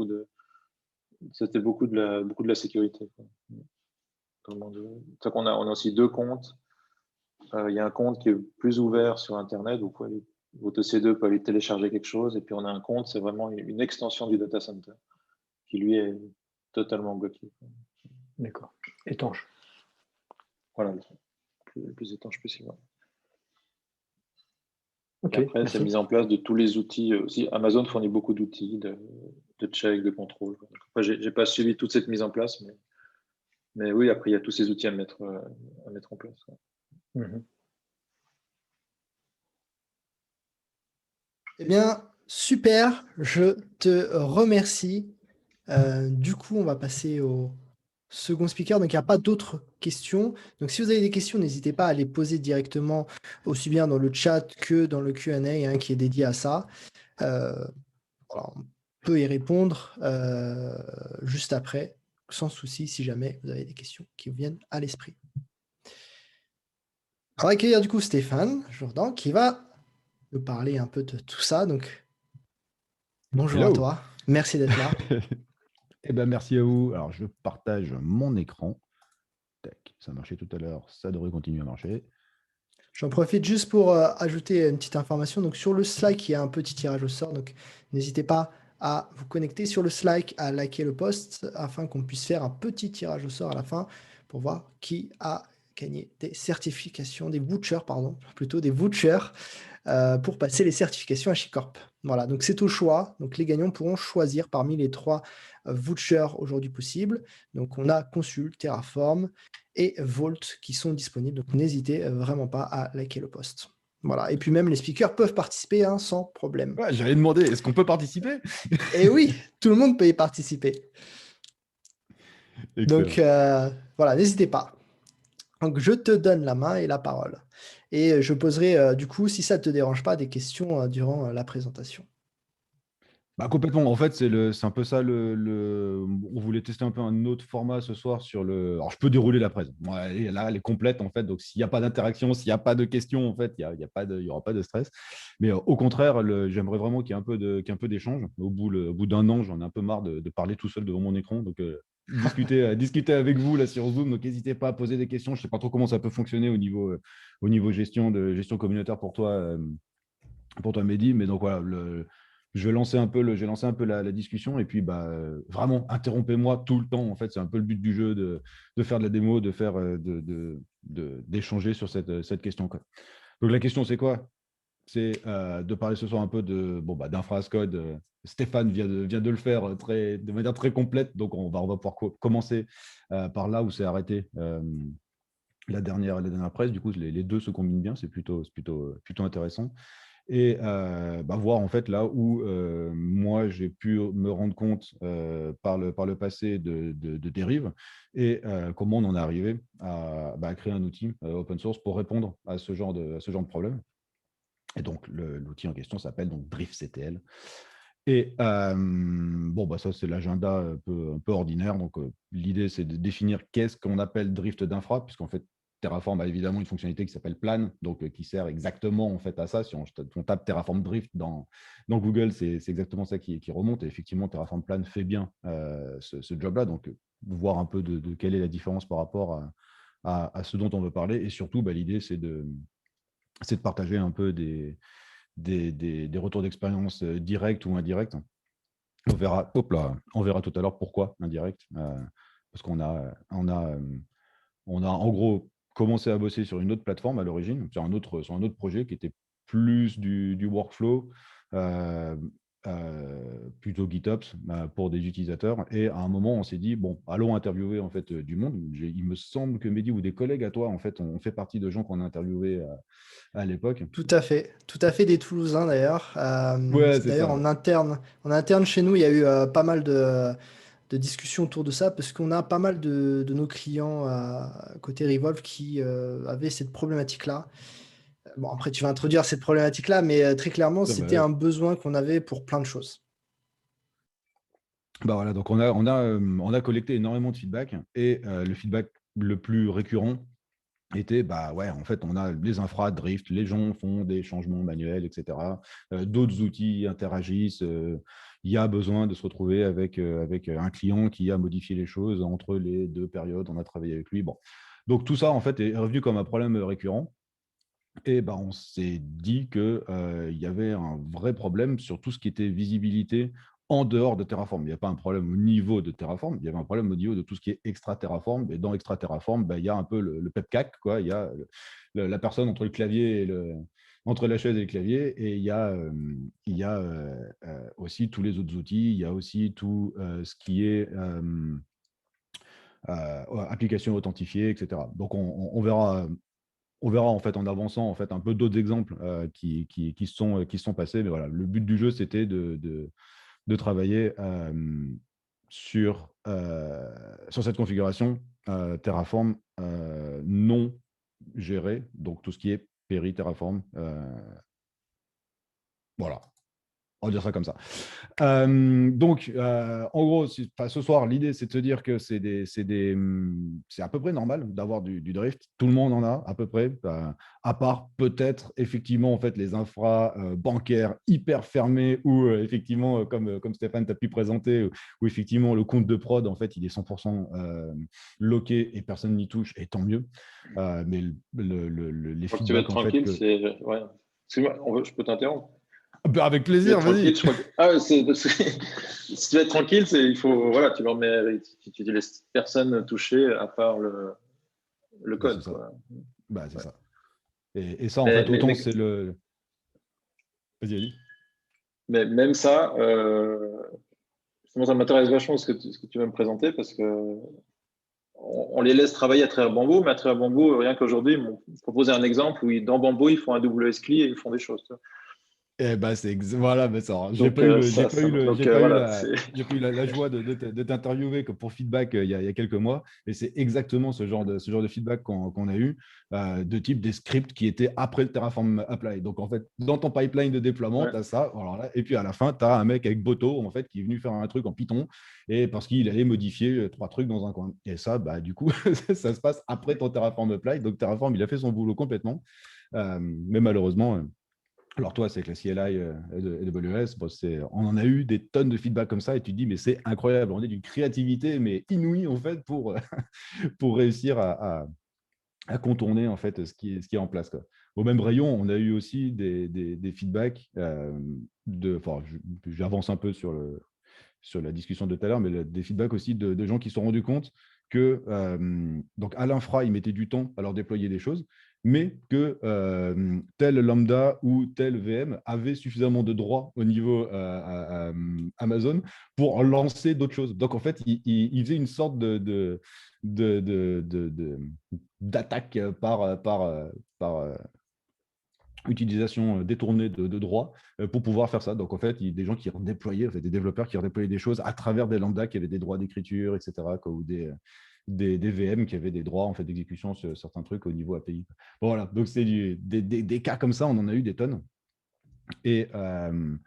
c'était beaucoup de la sécurité, quoi. C'est qu'on on a aussi deux comptes. Il y a un compte qui est plus ouvert sur Internet. Votre EC2 peut aller télécharger quelque chose. Et puis on a un compte, c'est vraiment une extension du data center qui lui est totalement bloqué.
D'accord. Étanche.
Voilà, le plus étanche possible.
Ok,
Et après, c'est
merci.
mise en place de tous les outils. Aussi, Amazon fournit beaucoup d'outils de check, de contrôle. Après, j'ai pas suivi toute cette mise en place, mais oui, après, il y a tous ces outils à mettre en place.
Mhm.
Eh bien, super, je te remercie. Du coup, on va passer au second speaker. Donc, il n'y a pas d'autres questions. Donc, si vous avez des questions, n'hésitez pas à les poser directement, aussi bien dans le chat que dans le Q&A hein, qui est dédié à ça. Voilà, on peut y répondre juste après, sans souci, si jamais vous avez des questions qui vous viennent à l'esprit. On va accueillir du coup Stéphane Jourdan qui va nous parler un peu de tout ça. Donc, bonjour à
Hello.
toi. Merci d'être là.
Eh ben, merci à vous. Alors, je partage mon écran. Tac, ça marchait tout à l'heure, ça devrait continuer à marcher.
J'en profite juste pour ajouter une petite information. Donc, sur le Slack, il y a un petit tirage au sort. Donc, n'hésitez pas à vous connecter sur le Slack, à liker le post afin qu'on puisse faire un petit tirage au sort à la fin pour voir qui a gagné des certifications, des vouchers, pardon, plutôt des vouchers pour passer les certifications HashiCorp. Voilà, donc c'est au choix. Donc, les gagnants pourront choisir parmi les 3 vouchers aujourd'hui possibles. Donc, on a Consul, Terraform et Vault qui sont disponibles. Donc, n'hésitez vraiment pas à liker le post. Voilà. Et puis, même les speakers peuvent participer hein, sans problème.
Ouais, j'allais demander, est-ce qu'on peut participer?
Et oui, tout le monde peut y participer.
Excellent.
Donc, voilà, n'hésitez pas. Donc, je te donne la main et la parole. Et je poserai, du coup, si ça ne te dérange pas, des questions durant la présentation.
Bah, complètement. En fait, c'est un peu ça. On voulait tester un peu un autre format ce soir sur le. Alors, je peux dérouler la presse. Bon, là, elle est complète, en fait. Donc, s'il n'y a pas d'interaction, s'il n'y a pas de questions, en fait, il y aura pas de stress. Mais au contraire, j'aimerais vraiment qu'il y ait un peu d'échange. Au bout d'un an, j'en ai un peu marre de parler tout seul devant mon écran. Donc, discuter avec vous là sur Zoom. Donc, n'hésitez pas à poser des questions. Je ne sais pas trop comment ça peut fonctionner au niveau gestion communautaire pour toi, Mehdi. Mais donc, voilà. Je vais lancer un peu, j'ai lancé un peu la discussion et puis vraiment interrompez-moi tout le temps. En fait, c'est un peu le but du jeu de faire de la démo, d'échanger sur cette question, quoi. Donc la question c'est quoi? C'est de parler ce soir un peu d'infra as code. Stéphane vient de le faire de manière très complète, donc on va pouvoir commencer par là où c'est arrêté la dernière presse. Du coup, les deux se combinent bien, c'est plutôt intéressant. Et voir en fait là où moi j'ai pu me rendre compte par le passé de dérives et comment on en est arrivé à créer un outil open source pour répondre à ce genre de problème. Et donc l'outil en question s'appelle donc DriftCTL. Et ça c'est l'agenda un peu ordinaire. Donc l'idée c'est de définir qu'est-ce qu'on appelle drift d'infra, puisqu'en fait Terraform a évidemment une fonctionnalité qui s'appelle Plan, donc qui sert exactement en fait à ça. Si on tape Terraform Drift dans Google, c'est exactement ça qui remonte. Et effectivement, Terraform Plan fait bien ce job-là. Donc, voir un peu de quelle est la différence par rapport à ce dont on veut parler. Et surtout, l'idée, c'est de partager un peu des retours d'expérience directs ou indirects. On verra tout à l'heure pourquoi indirect. Parce qu'on a en gros commencé à bosser sur une autre plateforme à l'origine, sur un autre projet qui était plus du workflow, plutôt GitOps pour des utilisateurs. Et à un moment, on s'est dit, bon, allons interviewer en fait du monde. Il me semble que Mehdi ou des collègues à toi, en fait, on fait partie de gens qu'on a interviewés à l'époque.
Tout à fait des Toulousains d'ailleurs.
Ouais, c'est
D'ailleurs,
ça.
en interne chez nous, il y a eu pas mal de discussions autour de ça parce qu'on a pas mal de nos clients côté Revolve qui avaient cette problématique-là. Bon, après, tu vas introduire cette problématique-là, mais très clairement,
Ça, bah,
c'était
ouais.
un besoin qu'on avait pour plein de choses.
Bah voilà, donc on a collecté énormément de feedback et le feedback le plus récurrent était, bah ouais, en fait, on a les infras drift, les gens font des changements manuels, etc. D'autres outils interagissent. Il y a besoin de se retrouver avec un client qui a modifié les choses entre les deux périodes. On a travaillé avec lui. Bon. Donc tout ça, en fait, est revenu comme un problème récurrent. Et bah, on s'est dit qu'il y avait un vrai problème sur tout ce qui était visibilité en dehors de Terraform. Il n'y a pas un problème au niveau de Terraform, il y avait un problème au niveau de tout ce qui est extra Terraform. Et dans extra Terraform, bah, il y a un peu le pepcac, quoi. Il y a la personne entre le clavier et entre la chaise et le clavier. Et il y a aussi tous les autres outils. Il y a aussi tout ce qui est application authentifiée, etc. Donc on verra. On verra en fait en avançant en fait un peu d'autres exemples qui se sont passés. Mais voilà, le but du jeu, c'était de travailler sur cette configuration Terraform non gérée, donc tout ce qui est Peri Terraform. Voilà, on va dire ça comme ça. Donc, en gros, ce soir, l'idée, c'est de se dire que c'est à peu près normal d'avoir du drift. Tout le monde en a, à peu près, à part peut-être, effectivement, en fait, les infras bancaires hyper fermés ou, effectivement, comme Stéphane t'a pu présenter, où, effectivement, le compte de prod, en fait, il est 100% loqué et personne n'y touche, et tant mieux. Mais les
Tu veux être
feedbacks, en fait,
tranquille, c'est. Ouais. Excuse-moi, je peux t'interrompre?
Avec
Tu veux
plaisir,
être
vas-y.
tranquille, je crois que. Ah, ouais, si tu veux être tranquille, il faut. Voilà, tu leur mets. Tu laisses personne toucher à part le
Bah, c'est
code,
ça.
quoi.
Bah, c'est
Ouais.
ça. Et ça, en fait, autant
Mais
c'est le. Vas-y, vas-y.
même ça, justement, ça m'intéresse vachement ce que tu vas me présenter parce que on les laisse travailler à travers Bamboo, mais à travers Bamboo, rien qu'aujourd'hui, ils m'ont proposé un exemple où dans Bamboo, ils font un WSCLI et ils font des choses. Tu vois.
Eh ben, voilà, mais ça,
Donc, voilà.
j'ai pas eu la joie de t'interviewer que pour feedback il y a quelques mois. Et c'est exactement ce genre de feedback qu'on a eu, de type des scripts qui étaient après le Terraform Apply. Donc, en fait, dans ton pipeline de déploiement,
Ouais.
tu as ça. Alors là, et puis à la fin, tu as un mec avec Boto, en fait, qui est venu faire un truc en Python et parce qu'il allait modifier 3 trucs dans un coin. Et ça, bah, du coup, ça se passe après ton Terraform Apply. Donc, Terraform, il a fait son boulot complètement. Mais malheureusement, alors toi, c'est avec la CLI AWS, bon, on en a eu des tonnes de feedback comme ça et tu te dis, mais c'est incroyable, on est d'une créativité, mais inouïe en fait pour réussir à contourner en fait ce qui est en place, quoi. Au même rayon, on a eu aussi des feedbacks, j'avance un peu sur la discussion de tout à l'heure, mais des feedbacks aussi de gens qui se sont rendus compte que donc à l'infra, ils mettaient du temps à leur déployer des choses, mais que tel lambda ou tel VM avait suffisamment de droits au niveau Amazon pour lancer d'autres choses. Donc en fait, ils faisaient une sorte d'attaque par utilisation détournée de droits pour pouvoir faire ça. Donc, en fait, il y a des gens qui redéployaient, en fait, des développeurs qui redéployaient des choses à travers des lambdas qui avaient des droits d'écriture, etc., quoi, ou des VM qui avaient des droits en fait, d'exécution sur certains trucs au niveau API. Bon, voilà, donc c'est des cas comme ça, on en a eu des tonnes. Et on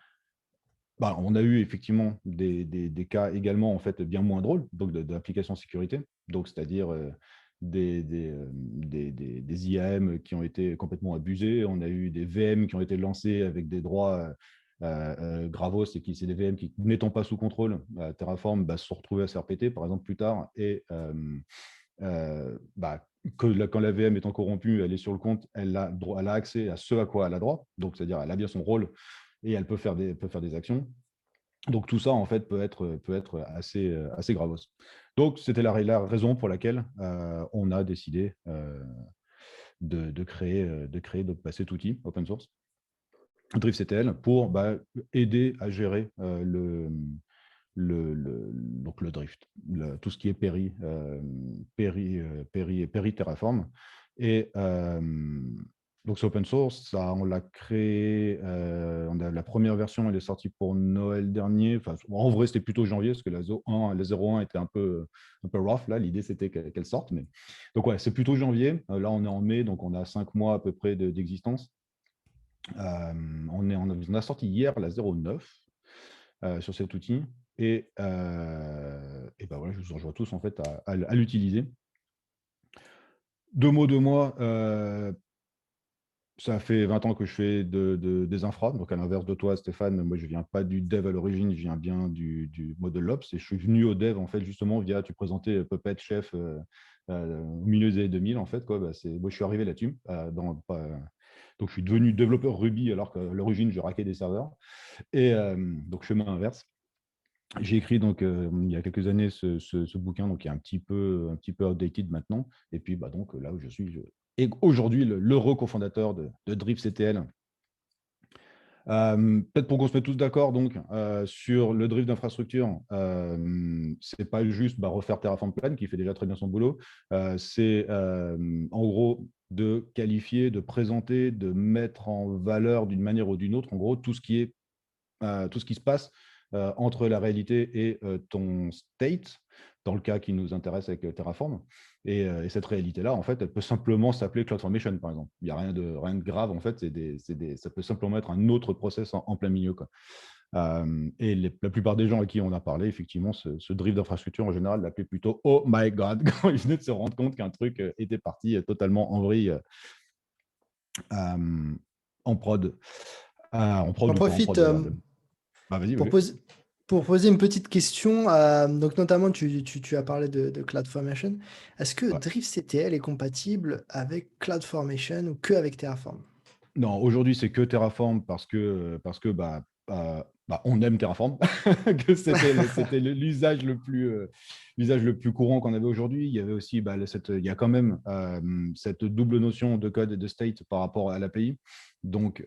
a eu effectivement des cas également en fait, bien moins drôles, donc d'applications sécurité, donc c'est-à-dire des IAM qui ont été complètement abusés. On a eu des VM qui ont été lancés avec des droits gravos, et c'est des VM qui, n'étant pas sous contrôle, Terraform, se sont retrouvés à se faire péter, par exemple, plus tard. Et quand la VM étant corrompue, elle est sur le compte, elle a accès à ce à quoi elle a droit, donc c'est-à-dire elle a bien son rôle et elle peut faire des actions. Donc tout ça, en fait, peut être assez gravos. Donc c'était la raison pour laquelle on a décidé de créer cet outil open source. DriftCTL pour aider à gérer donc le drift, tout ce qui est Péri Terraform. Et donc c'est open source, ça, on l'a créé, la première version elle est sortie pour Noël dernier. Enfin, en vrai c'était plutôt janvier parce que la 0.1 était un peu rough, là l'idée c'était qu'elle sorte. Mais... Donc ouais, c'est plutôt janvier, là on est en mai, donc on a 5 mois à peu près d'existence. On a sorti hier la 0.9 sur cet outil. Et voilà, je vous rejoins tous en fait à l'utiliser. Deux mots de moi, ça fait 20 ans que je fais des infras. Donc à l'inverse de toi, Stéphane, moi je ne viens pas du dev à l'origine, je viens bien du model ops. Et je suis venu au dev en fait justement via, tu présentais Puppet Chef au milieu des années 2000 en fait. Moi je suis arrivé là-dessus. Donc je suis devenu développeur Ruby alors qu'à l'origine je raquais des serveurs. Et donc chemin inverse. J'ai écrit donc il y a quelques années ce bouquin, donc qui est un petit peu outdated maintenant. Et puis donc là où je suis, et aujourd'hui l'heureux cofondateur de DriftCTL. Peut-être pour qu'on se mette tous d'accord donc sur le drift d'infrastructure, c'est pas juste refaire Terraform Plan qui fait déjà très bien son boulot. C'est en gros de qualifier, de présenter, de mettre en valeur d'une manière ou d'une autre, en gros tout ce qui se passe entre la réalité et ton state, dans le cas qui nous intéresse avec Terraform. Et cette réalité-là, en fait, elle peut simplement s'appeler CloudFormation, par exemple. Il n'y a rien de grave, en fait. Ça peut simplement être un autre process en plein milieu, quoi. Et la plupart des gens à qui on a parlé, effectivement, ce drift d'infrastructure, en général, l'appelaient plutôt « Oh my God !» quand ils venaient de se rendre compte qu'un truc était parti totalement en vrille en prod. En prod
J'en
ou pas en
profite
prod, d'ailleurs. Vas-y,
pour
oui.
poser une petite question. Donc, notamment, tu as parlé de CloudFormation. Est-ce que
Ouais.
DriftCTL est compatible avec CloudFormation ou que avec Terraform?
Non, aujourd'hui, c'est que Terraform parce que on aime Terraform, que c'était l'usage le plus courant qu'on avait aujourd'hui. Il y avait aussi il y a quand même cette double notion de code et de state par rapport à l'API. Donc,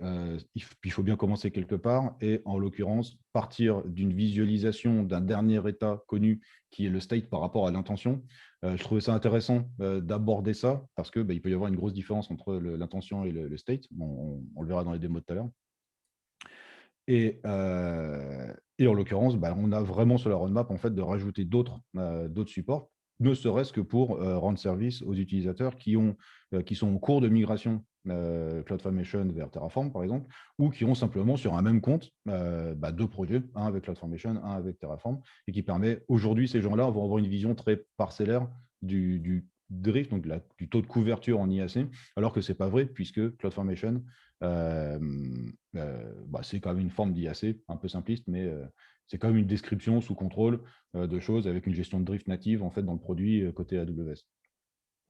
il faut bien commencer quelque part et en l'occurrence, partir d'une visualisation d'un dernier état connu qui est le state par rapport à l'intention. Je trouvais ça intéressant d'aborder ça parce que il peut y avoir une grosse différence entre l'intention et le state. On le verra dans les démos tout à l'heure. Et en l'occurrence, on a vraiment sur la roadmap en fait, de rajouter d'autres supports, ne serait-ce que pour rendre service aux utilisateurs qui sont en cours de migration CloudFormation vers Terraform, par exemple, ou qui ont simplement sur un même compte deux projets, un avec CloudFormation, un avec Terraform, et qui permet, aujourd'hui, ces gens-là vont avoir une vision très parcellaire du drift, donc du taux de couverture en IAC, alors que ce n'est pas vrai, puisque CloudFormation, c'est quand même une forme d'IAC, un peu simpliste, mais c'est quand même une description sous contrôle de choses avec une gestion de drift native en fait, dans le produit côté AWS.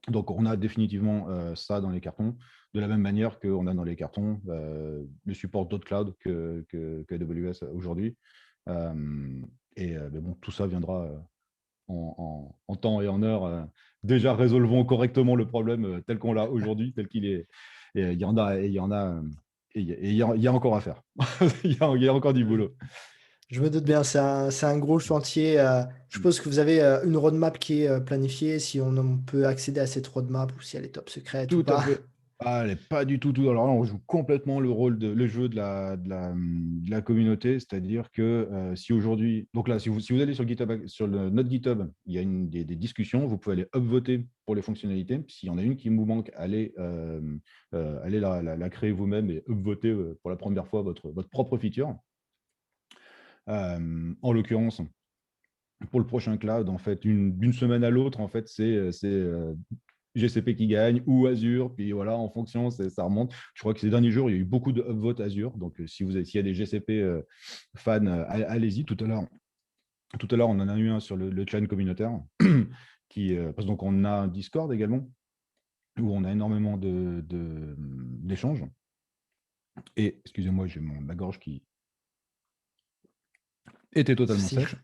Donc, on a définitivement ça dans les cartons, de la même manière qu'on a dans les cartons le support d'autres clouds que AWS aujourd'hui. Mais bon, tout ça viendra en temps et en heure. Déjà, résolvons correctement le problème tel qu'on l'a aujourd'hui, tel qu'il est. Et il y en a, et il y en a, et il y a encore à faire. Il y a encore du boulot.
Je me doute bien, c'est un gros chantier. Je suppose que vous avez une roadmap qui est planifiée, si on peut accéder à cette roadmap ou si elle est top secrète ou
Tout à
pas.
fait. Ah, elle n'est pas du tout. Alors là, on joue complètement le jeu de la communauté, c'est-à-dire que si aujourd'hui, donc là, si vous allez sur GitHub, sur notre GitHub, il y a des discussions, vous pouvez aller upvoter pour les fonctionnalités. S'il y en a une qui vous manque, allez la créer vous-même et upvoter pour la première fois votre propre feature. En l'occurrence, pour le prochain cloud, en fait, d'une semaine à l'autre, en fait, c'est GCP qui gagne ou Azure, puis voilà, en fonction, ça remonte. Je crois que ces derniers jours, il y a eu beaucoup de upvotes Azure, donc s'il y a des GCP fans, allez-y. Tout à l'heure, on en a eu un sur le channel communautaire, parce donc on a un Discord également, où on a énormément d'échanges. Et, excusez-moi, j'ai ma gorge qui était totalement sèche.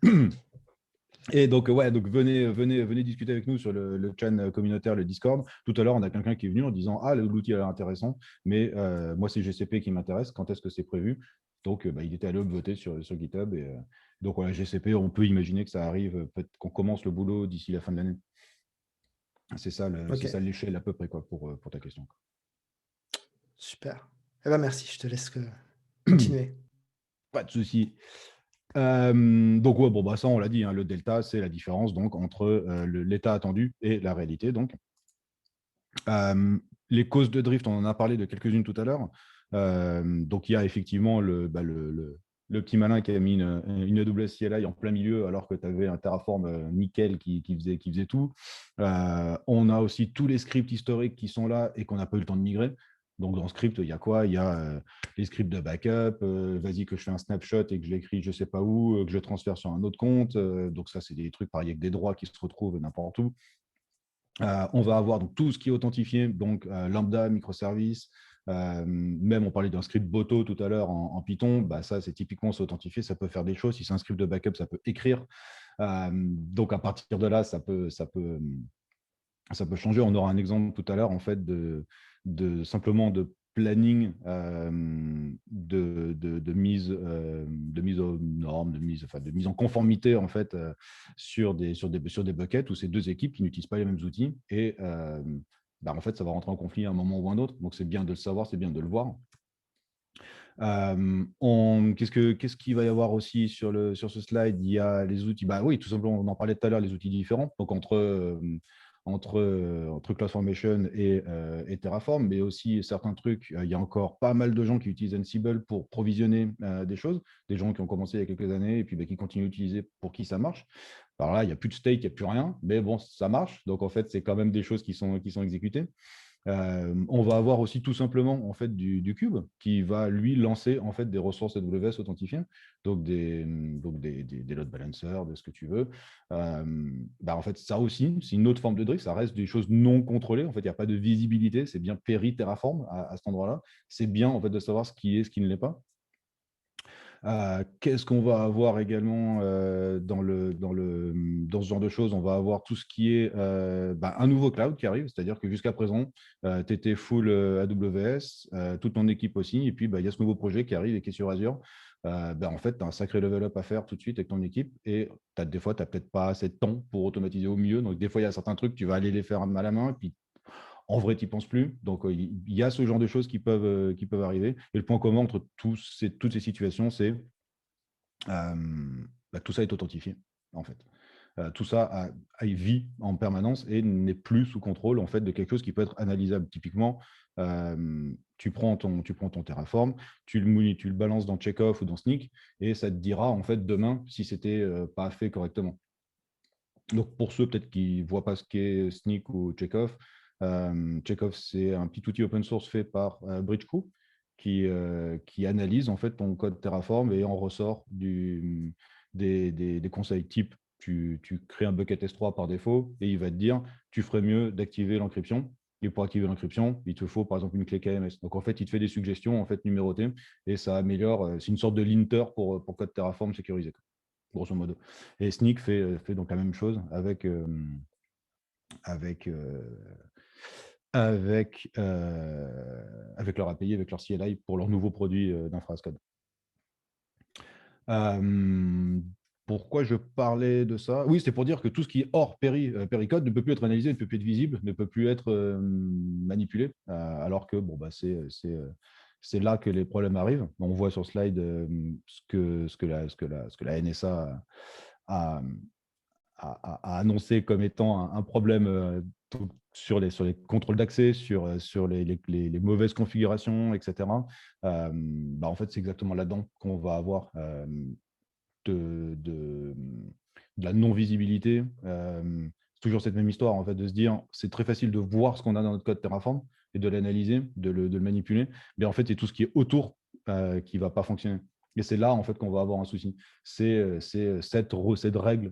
Et donc, ouais, donc venez discuter avec nous sur le channel communautaire, le Discord. Tout à l'heure, on a quelqu'un qui est venu en disant ah, l'outil a l'air intéressant, mais moi, c'est GCP qui m'intéresse. Quand est-ce que c'est prévu? Donc, il était allé voter sur GitHub. Et, donc, voilà, GCP, on peut imaginer que ça arrive, peut-être qu'on commence le boulot d'ici la fin de l'année. C'est ça
Ok,
l'échelle à peu près quoi, pour ta question.
super. Eh ben, merci, je te laisse continuer.
Pas de souci. Donc, ouais, bon, bah, ça, on l'a dit, hein, le delta, c'est la différence donc, entre l'état attendu et la réalité. Donc. Les causes de drift, on en a parlé de quelques-unes tout à l'heure. Donc, il y a effectivement le petit malin qui a mis une AWS CLI en plein milieu alors que tu avais un Terraform nickel qui faisait tout. On a aussi tous les scripts historiques qui sont là et qu'on n'a pas eu le temps de migrer. Donc, dans le script, il y a quoi? Il y a les scripts de backup, vas-y que je fais un snapshot et que je l'écris je ne sais pas où, que je transfère sur un autre compte. Donc, ça, c'est des trucs, pareil, avec des droits qui se retrouvent n'importe où. On va avoir donc, tout ce qui est authentifié, donc lambda, microservices, même on parlait d'un script Boto tout à l'heure en Python, bah, ça c'est typiquement s'authentifier, ça peut faire des choses. Si c'est un script de backup, ça peut écrire. Donc à partir de là, ça peut changer. On aura un exemple tout à l'heure en fait simplement de planning de mise aux normes, de mise en conformité en fait sur des buckets où c'est deux équipes qui n'utilisent pas les mêmes outils et en fait ça va rentrer en conflit à un moment ou à un autre. Donc c'est bien de le savoir, c'est bien de le voir. Qu'est-ce qu'il va y avoir aussi sur ce slide? Il y a les outils, oui, tout simplement, on en parlait tout à l'heure, les outils différents. Donc entre CloudFormation et Terraform, mais aussi certains trucs. Il y a encore pas mal de gens qui utilisent Ansible pour provisionner des choses, des gens qui ont commencé il y a quelques années et puis qui continuent d'utiliser pour qui ça marche. Alors là, il n'y a plus de stake, il n'y a plus rien, mais bon, ça marche. Donc en fait, c'est quand même des choses qui sont exécutées. On va avoir aussi tout simplement en fait du cube qui va lui lancer en fait des ressources AWS authentifiées, donc des load balancers, de ce que tu veux. En fait ça aussi c'est une autre forme de drift, ça reste des choses non contrôlées. En fait il n'y a pas de visibilité, c'est bien péri Terraform à cet endroit-là. C'est bien en fait de savoir ce qui est, ce qui ne l'est pas. Qu'est-ce qu'on va avoir également dans ce genre de choses? On va avoir tout ce qui est un nouveau cloud qui arrive, c'est-à-dire que jusqu'à présent, tu étais full AWS, toute ton équipe aussi, et puis il y a ce nouveau projet qui arrive et qui est sur Azure. En fait, tu as un sacré level up à faire tout de suite avec ton équipe et des fois, tu n'as peut-être pas assez de temps pour automatiser au mieux. Donc, des fois, il y a certains trucs, tu vas aller les faire à la main, et puis en vrai, tu n'y penses plus. Donc, il y a ce genre de choses qui peuvent arriver. Et le point commun entre toutes ces situations, c'est tout ça est authentifié, en fait. Tout ça vit en permanence et n'est plus sous contrôle en fait, de quelque chose qui peut être analysable. Typiquement, tu prends ton Terraform, tu le balances dans Checkov ou dans Snyk et ça te dira en fait, demain si c'était pas fait correctement. Donc, pour ceux peut-être qui ne voient pas ce qu'est Snyk ou Checkov, Checkov, c'est un petit outil open source fait par Bridgecrew qui analyse en fait ton code Terraform et en ressort des conseils type. Tu crées un bucket S3 par défaut et il va te dire tu ferais mieux d'activer l'encryption. Et pour activer l'encryption, il te faut par exemple une clé KMS. Donc en fait, il te fait des suggestions en fait numérotées et ça améliore. C'est une sorte de linter pour code Terraform sécurisé, grosso modo. Et Snyk fait donc la même chose avec leur API, avec leur CLI pour leur nouveau produit d'infra as code. Pourquoi je parlais de ça? Oui, c'est pour dire que tout ce qui est hors péricode ne peut plus être analysé, ne peut plus être visible, ne peut plus être manipulé, alors que c'est là que les problèmes arrivent. On voit sur slide ce que la NSA a annoncé comme étant un problème sur les contrôles d'accès, sur les mauvaises configurations, etc. En fait, c'est exactement là-dedans qu'on va avoir de la non-visibilité. C'est toujours cette même histoire, en fait, de se dire, c'est très facile de voir ce qu'on a dans notre code Terraform et de l'analyser, de le manipuler, mais en fait, c'est tout ce qui est autour qui ne va pas fonctionner. Et c'est là, en fait, qu'on va avoir un souci. C'est cette règle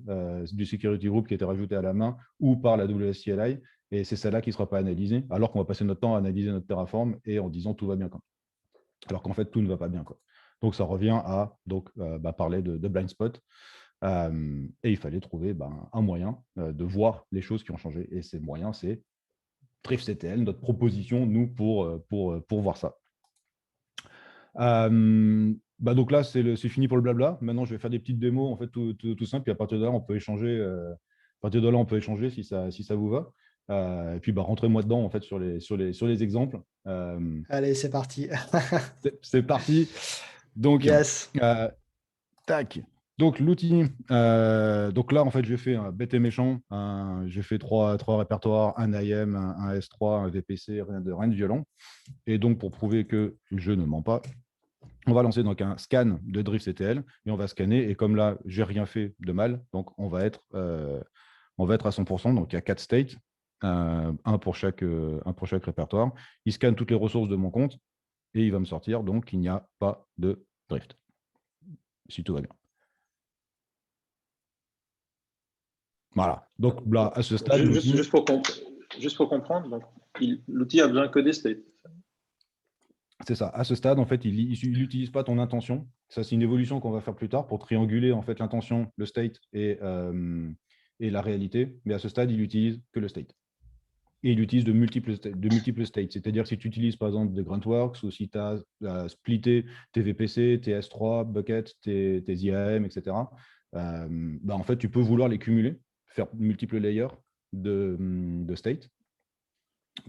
du security group qui a été rajoutée à la main ou par la WSCLI, et c'est celle-là qui ne sera pas analysée, alors qu'on va passer notre temps à analyser notre Terraform et en disant tout va bien. Alors qu'en fait, tout ne va pas bien. Donc, ça revient à parler de blind spot. Et il fallait trouver un moyen de voir les choses qui ont changé. Et ces moyens, c'est DriftCTL, notre proposition, nous, pour voir ça. Donc là, c'est fini pour le blabla. Maintenant, je vais faire des petites démos, en fait, tout simple. Puis à partir de là, on peut échanger. À partir de là, on peut échanger si ça vous va. Et puis, rentrez-moi dedans, en fait, sur les exemples.
Allez, c'est parti.
C'est parti. Donc,
Yes.
tac. Donc, l'outil. Donc là, en fait, j'ai fait un bête et méchant. J'ai fait trois répertoires, un IM, un S3, un VPC, rien de violent. Et donc, pour prouver que je ne mens pas, on va lancer donc un scan de DriftCTL et on va scanner. Et comme là, j'ai rien fait de mal, donc on va être à 100%. Donc, il y a 4 states, un pour chaque répertoire. Il scanne toutes les ressources de mon compte et il va me sortir donc qu'il n'y a pas de drift. Si tout va bien. Voilà. Donc là, à ce stade,
juste pour comprendre, l'outil a besoin que des states.
C'est ça. À ce stade, en fait, il n'utilise pas ton intention. Ça, c'est une évolution qu'on va faire plus tard pour trianguler en fait l'intention, le state et la réalité. Mais à ce stade, il n'utilise que le state. Et il utilise de multiples states. C'est-à-dire que si tu utilises par exemple des Gruntworks ou si tu as splitté tes VPC, tes S3, Bucket, tes IAM, etc., en fait, tu peux vouloir les cumuler, faire multiples layers de state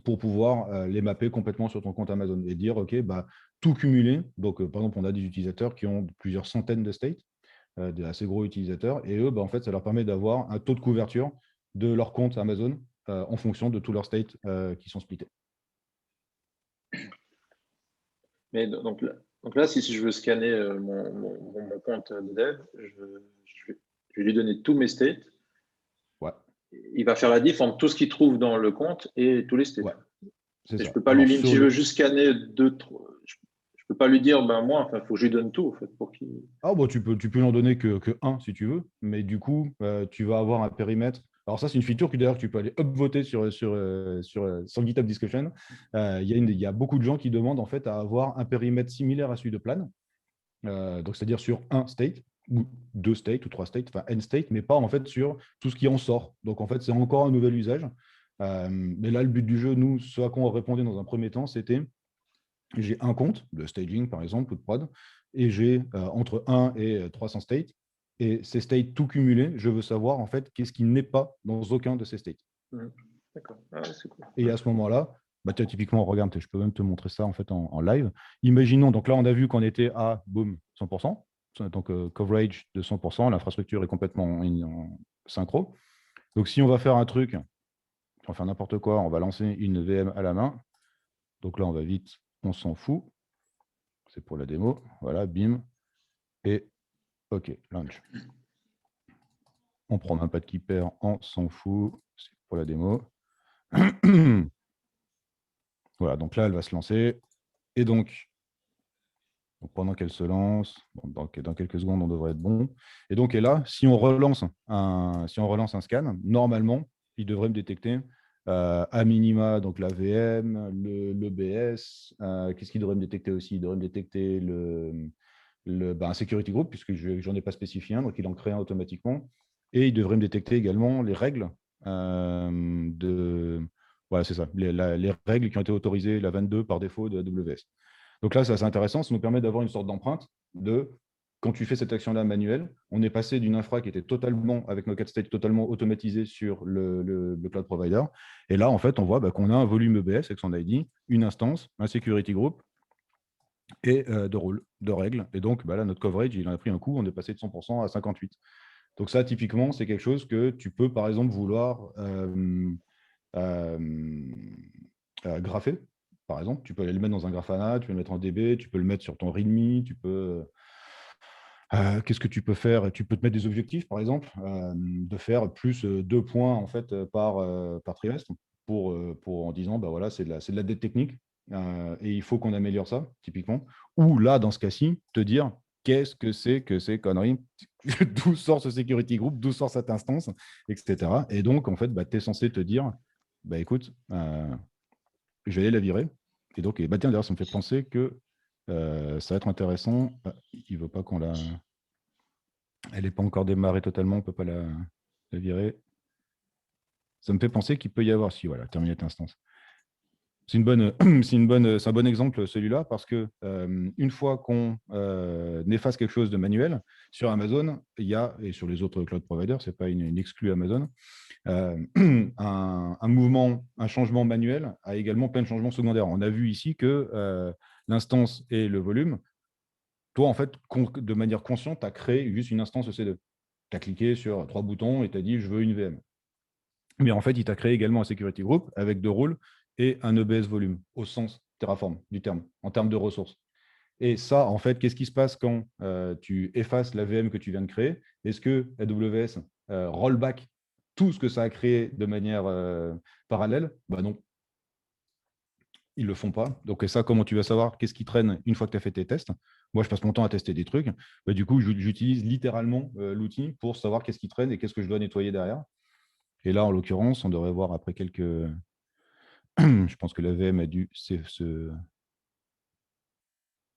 pour pouvoir les mapper complètement sur ton compte Amazon et dire, OK, tout cumuler. Donc, par exemple, on a des utilisateurs qui ont plusieurs centaines de states, des assez gros utilisateurs, et eux, en fait, ça leur permet d'avoir un taux de couverture de leur compte Amazon en fonction de tous leurs states qui sont splittés.
Mais donc là, si je veux scanner mon compte de dev, je vais lui donner tous mes states.
Ouais.
Il va faire la diff entre tout ce qu'il trouve dans le compte et tous les states.
Ouais.
Et je peux pas si je veux juste scanner je peux pas lui dire, moi, il faut que je lui donne tout, en fait, pour qu'il.
Ah, tu peux lui en donner que un si tu veux, mais du coup, tu vas avoir un périmètre. Alors ça, c'est une feature que d'ailleurs tu peux aller upvoter sur GitHub Discussion. Il y a beaucoup de gens qui demandent en fait à avoir un périmètre similaire à celui de Plan. Donc c'est-à-dire sur un state, ou 2 states, ou 3 states, enfin n state, mais pas en fait sur tout ce qui en sort. Donc en fait, c'est encore un nouvel usage. Mais là, le but du jeu, nous, ce à quoi on répondait dans un premier temps, c'était j'ai un compte de staging, par exemple, ou de prod, et j'ai entre 1 et 300 states. Et ces states tout cumulés, je veux savoir en fait qu'est-ce qui n'est pas dans aucun de ces states.
D'accord. Ah, c'est cool.
Et à ce moment-là, typiquement, regarde, je peux même te montrer ça en fait en live. Imaginons, donc là, on a vu qu'on était à boom 100%, donc coverage de 100%, l'infrastructure est complètement en synchro. Donc si on va faire un truc, on va faire n'importe quoi, on va lancer une VM à la main. Donc là, on va vite, on s'en fout. C'est pour la démo. Voilà, bim. Et OK, launch. On prend un pas de keeper, on s'en fout. C'est pour la démo. Voilà, donc là, elle va se lancer. Et donc pendant qu'elle se lance, dans quelques secondes, on devrait être bon. Et donc, là, si on relance un scan, normalement, il devrait me détecter à minima donc la VM, l'EBS. Qu'est-ce qu'il devrait me détecter aussi? Il devrait me détecter un security group, puisque je n'en ai pas spécifié un, donc il en crée un automatiquement. Et il devrait me détecter également les règles voilà, c'est ça, les règles qui ont été autorisées la 22 par défaut de AWS. Donc là, c'est intéressant, ça nous permet d'avoir une sorte d'empreinte de quand tu fais cette action-là manuelle, on est passé d'une infra qui était totalement, avec nos 4 states, totalement automatisée sur le cloud provider. Et là, en fait, on voit qu'on a un volume EBS avec son ID, une instance, un security group et de rôles, de règles. Et donc, là, notre coverage, il en a pris un coup, on est passé de 100% à 58%. Donc ça, typiquement, c'est quelque chose que tu peux, par exemple, vouloir grapher. Par exemple, tu peux aller le mettre dans un Grafana, tu peux le mettre en DB, tu peux le mettre sur ton README, tu peux. Qu'est-ce que tu peux faire? Tu peux te mettre des objectifs, par exemple, de faire plus 2 points en fait, par trimestre en disant voilà, c'est de la dette technique et il faut qu'on améliore ça, typiquement. Ou là, dans ce cas-ci, te dire qu'est-ce que c'est que ces conneries? D'où sort ce security group? D'où sort cette instance? Etc. Et donc, en fait, tu es censé te dire écoute, je vais aller la virer. Et donc, tiens, d'ailleurs, ça me fait penser que ça va être intéressant. Il ne veut pas qu'on la. Elle n'est pas encore démarrée totalement, on ne peut pas la virer. Ça me fait penser qu'il peut y avoir, si voilà, terminate instance. C'est un bon exemple celui-là parce que une fois qu'on efface quelque chose de manuel sur Amazon, il y a, et sur les autres cloud providers, c'est pas une exclue Amazon, un mouvement, un changement manuel a également plein de changements secondaires. On a vu ici que l'instance et le volume, toi, en fait, de manière consciente, tu as créé juste une instance EC2. Tu as cliqué sur 3 boutons et tu as dit « je veux une VM ». Mais en fait, il t'a créé également un security group avec 2 rôles et un EBS volume, au sens Terraform du terme, en termes de ressources. Et ça, en fait, qu'est-ce qui se passe quand tu effaces la VM que tu viens de créer? Est-ce que AWS rollback tout ce que ça a créé de manière parallèle? Bah non, ils ne le font pas. Donc ça, comment tu vas savoir qu'est-ce qui traîne une fois que tu as fait tes tests? Moi, je passe mon temps à tester des trucs. Bah, du coup, j'utilise littéralement l'outil pour savoir qu'est-ce qui traîne et qu'est-ce que je dois nettoyer derrière. Et là, en l'occurrence, on devrait voir après quelques... je pense que la VM a dû se...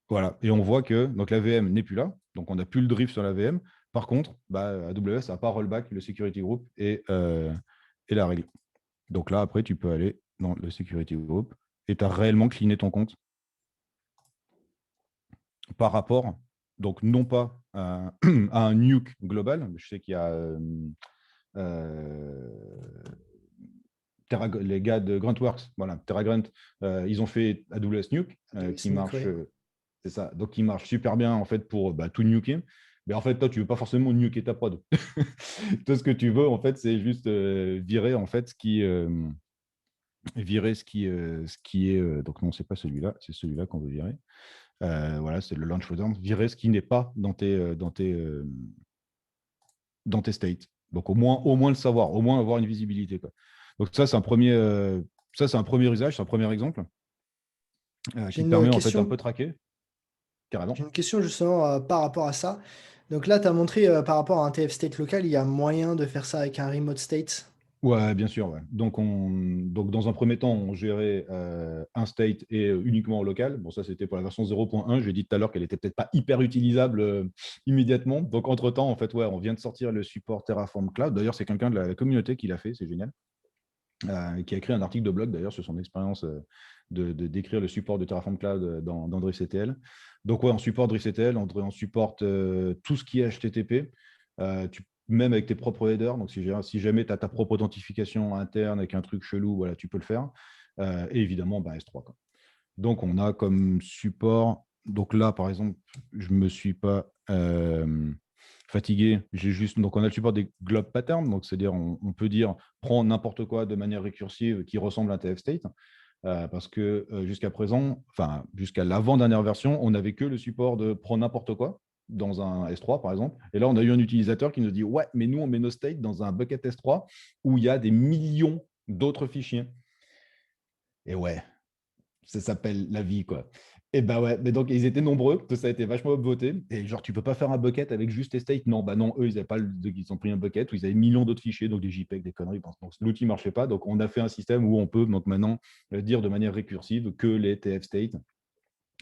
Voilà. Et on voit que donc, la VM n'est plus là. Donc, on n'a plus le drift sur la VM. Par contre, AWS n'a pas rollback le security group et la règle. Donc là, après, tu peux aller dans le security group et tu as réellement cleané ton compte par rapport, donc non pas à un nuke global. Je sais qu'il y a les gars de Gruntworks, voilà, TerraGrunt, ils ont fait AWS Nuke qui marche, c'est ça, donc qui marche super bien en fait pour tout nuker. Mais en fait, toi, tu veux pas forcément nuker ta prod. Toi, ce que tu veux, en fait, c'est juste virer en fait ce qui est. Donc non, c'est pas celui-là, c'est celui-là qu'on veut virer. Voilà, c'est le launch return. Virer ce qui n'est pas dans tes states. Donc au moins le savoir, au moins avoir une visibilité, quoi. Donc ça, c'est un premier usage, c'est un premier exemple qui te permet en fait un peu traquer. Carrément.
J'ai une question justement par rapport à ça. Donc là, tu as montré par rapport à un TF state local, il y a moyen de faire ça avec un remote state.
Ouais, bien sûr. Ouais. Donc, dans un premier temps, on gérait un state et uniquement au local. Bon, ça, c'était pour la version 0.1. J'ai dit tout à l'heure qu'elle était peut-être pas hyper utilisable immédiatement. Donc, entre-temps, en fait, ouais, on vient de sortir le support Terraform Cloud. D'ailleurs, c'est quelqu'un de la communauté qui l'a fait. C'est génial. Qui a écrit un article de blog, d'ailleurs, sur son expérience de décrire le support de Terraform Cloud dans DriftCTL. Donc, ouais, on supporte DriftCTL, on supporte tout ce qui est HTTP. Même avec tes propres headers, donc si jamais tu as ta propre authentification interne avec un truc chelou, voilà, tu peux le faire. Et évidemment, S3. Quoi. Donc, on a comme support, donc là, par exemple, je ne me suis pas fatigué. Donc, on a le support des globe patterns, donc c'est-à-dire, on peut dire, prends n'importe quoi de manière récursive qui ressemble à un TF state. Parce que jusqu'à présent, enfin, jusqu'à l'avant-dernière version, on n'avait que le support de prends n'importe quoi dans un S3, par exemple. Et là, on a eu un utilisateur qui nous dit « Ouais, mais nous, on met nos states dans un bucket S3 où il y a des millions d'autres fichiers. » Et ouais, ça s'appelle la vie, quoi. Et ouais, mais donc ils étaient nombreux, ça a été vachement upvoté. Et genre, tu peux pas faire un bucket avec juste tes states. Non, non, eux, ils n'avaient pas ils ont pris un bucket où ils avaient millions d'autres fichiers, donc des JPEG, des conneries. Donc l'outil marchait pas. Donc on a fait un système où on peut donc maintenant dire de manière récursive que les TF states.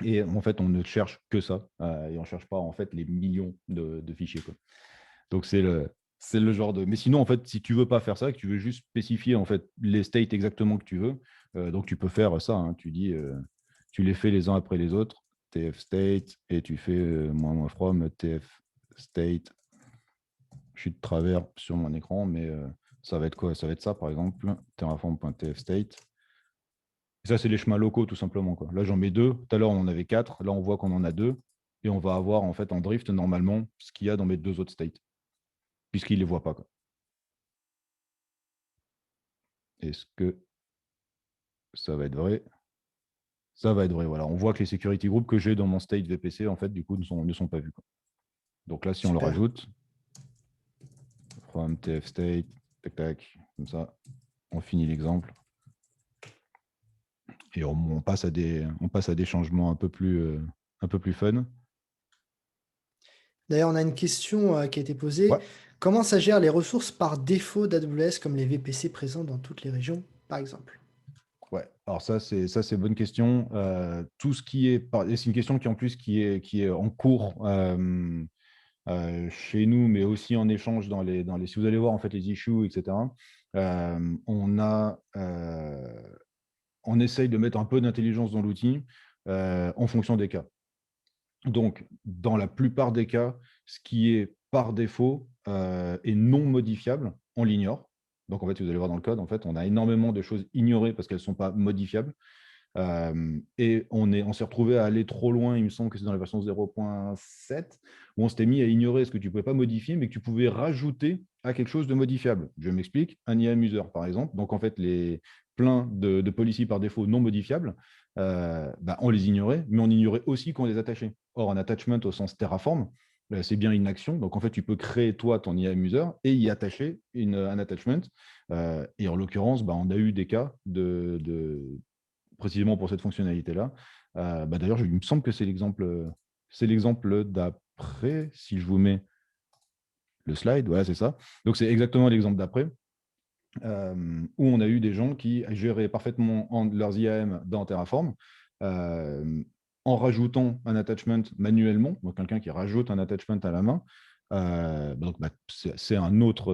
Et en fait, on ne cherche que ça. Et on ne cherche pas en fait les millions de fichiers, quoi. Donc c'est le genre de. Mais sinon, en fait, si tu veux pas faire ça, que tu veux juste spécifier en fait les states exactement que tu veux, donc tu peux faire ça. Hein. Tu dis, tu les fais les uns après les autres, tf state, et tu fais -from tf state. Je suis de travers sur mon écran, mais ça va être quoi? Ça va être ça, par exemple, terraform.tf state. Et ça, c'est les chemins locaux, tout simplement, quoi. Là, j'en mets 2. Tout à l'heure, on en avait 4. Là, on voit qu'on en a 2. Et on va avoir en fait en drift normalement ce qu'il y a dans mes 2 autres states, puisqu'il ne les voit pas, quoi. Est-ce que ça va être vrai? Ça va être vrai, voilà. On voit que les security groups que j'ai dans mon state VPC, en fait, du coup, ne sont pas vus, quoi. Donc là, si on le rajoute, from tf state, tac, tac, comme ça, on finit l'exemple. Et on passe à des changements un peu plus fun.
D'ailleurs, on a une question qui a été posée. Ouais. Comment ça gère les ressources par défaut d'AWS comme les VPC présents dans toutes les régions, par exemple?
Ouais, alors ça c'est une bonne question. Tout ce qui est, c'est une question qui en plus qui est en cours chez nous, mais aussi en échange si vous allez voir en fait les issues, etc. On essaye de mettre un peu d'intelligence dans l'outil en fonction des cas. Donc, dans la plupart des cas, ce qui est par défaut est non modifiable, on l'ignore. Donc, en fait, si vous allez voir dans le code, en fait, on a énormément de choses ignorées parce qu'elles ne sont pas modifiables. Et on s'est retrouvé à aller trop loin, il me semble que c'est dans la version 0.7, où on s'était mis à ignorer ce que tu ne pouvais pas modifier, mais que tu pouvais rajouter à quelque chose de modifiable. Je m'explique, un IAM user, par exemple. Donc, en fait, plein de policies par défaut non modifiables, on les ignorait, mais on ignorait aussi qu'on les attachait. Or, un attachment au sens Terraform, c'est bien une action. Donc, en fait, tu peux créer, toi, ton IAM user et y attacher un attachment. Et en l'occurrence, on a eu des cas précisément pour cette fonctionnalité-là. D'ailleurs, il me semble que c'est l'exemple d'après, si je vous mets le slide, voilà, c'est ça. Donc, c'est exactement l'exemple d'après, où on a eu des gens qui géraient parfaitement leurs IAM dans Terraform, en rajoutant un attachment manuellement, donc quelqu'un qui rajoute un attachment à la main. C'est une autre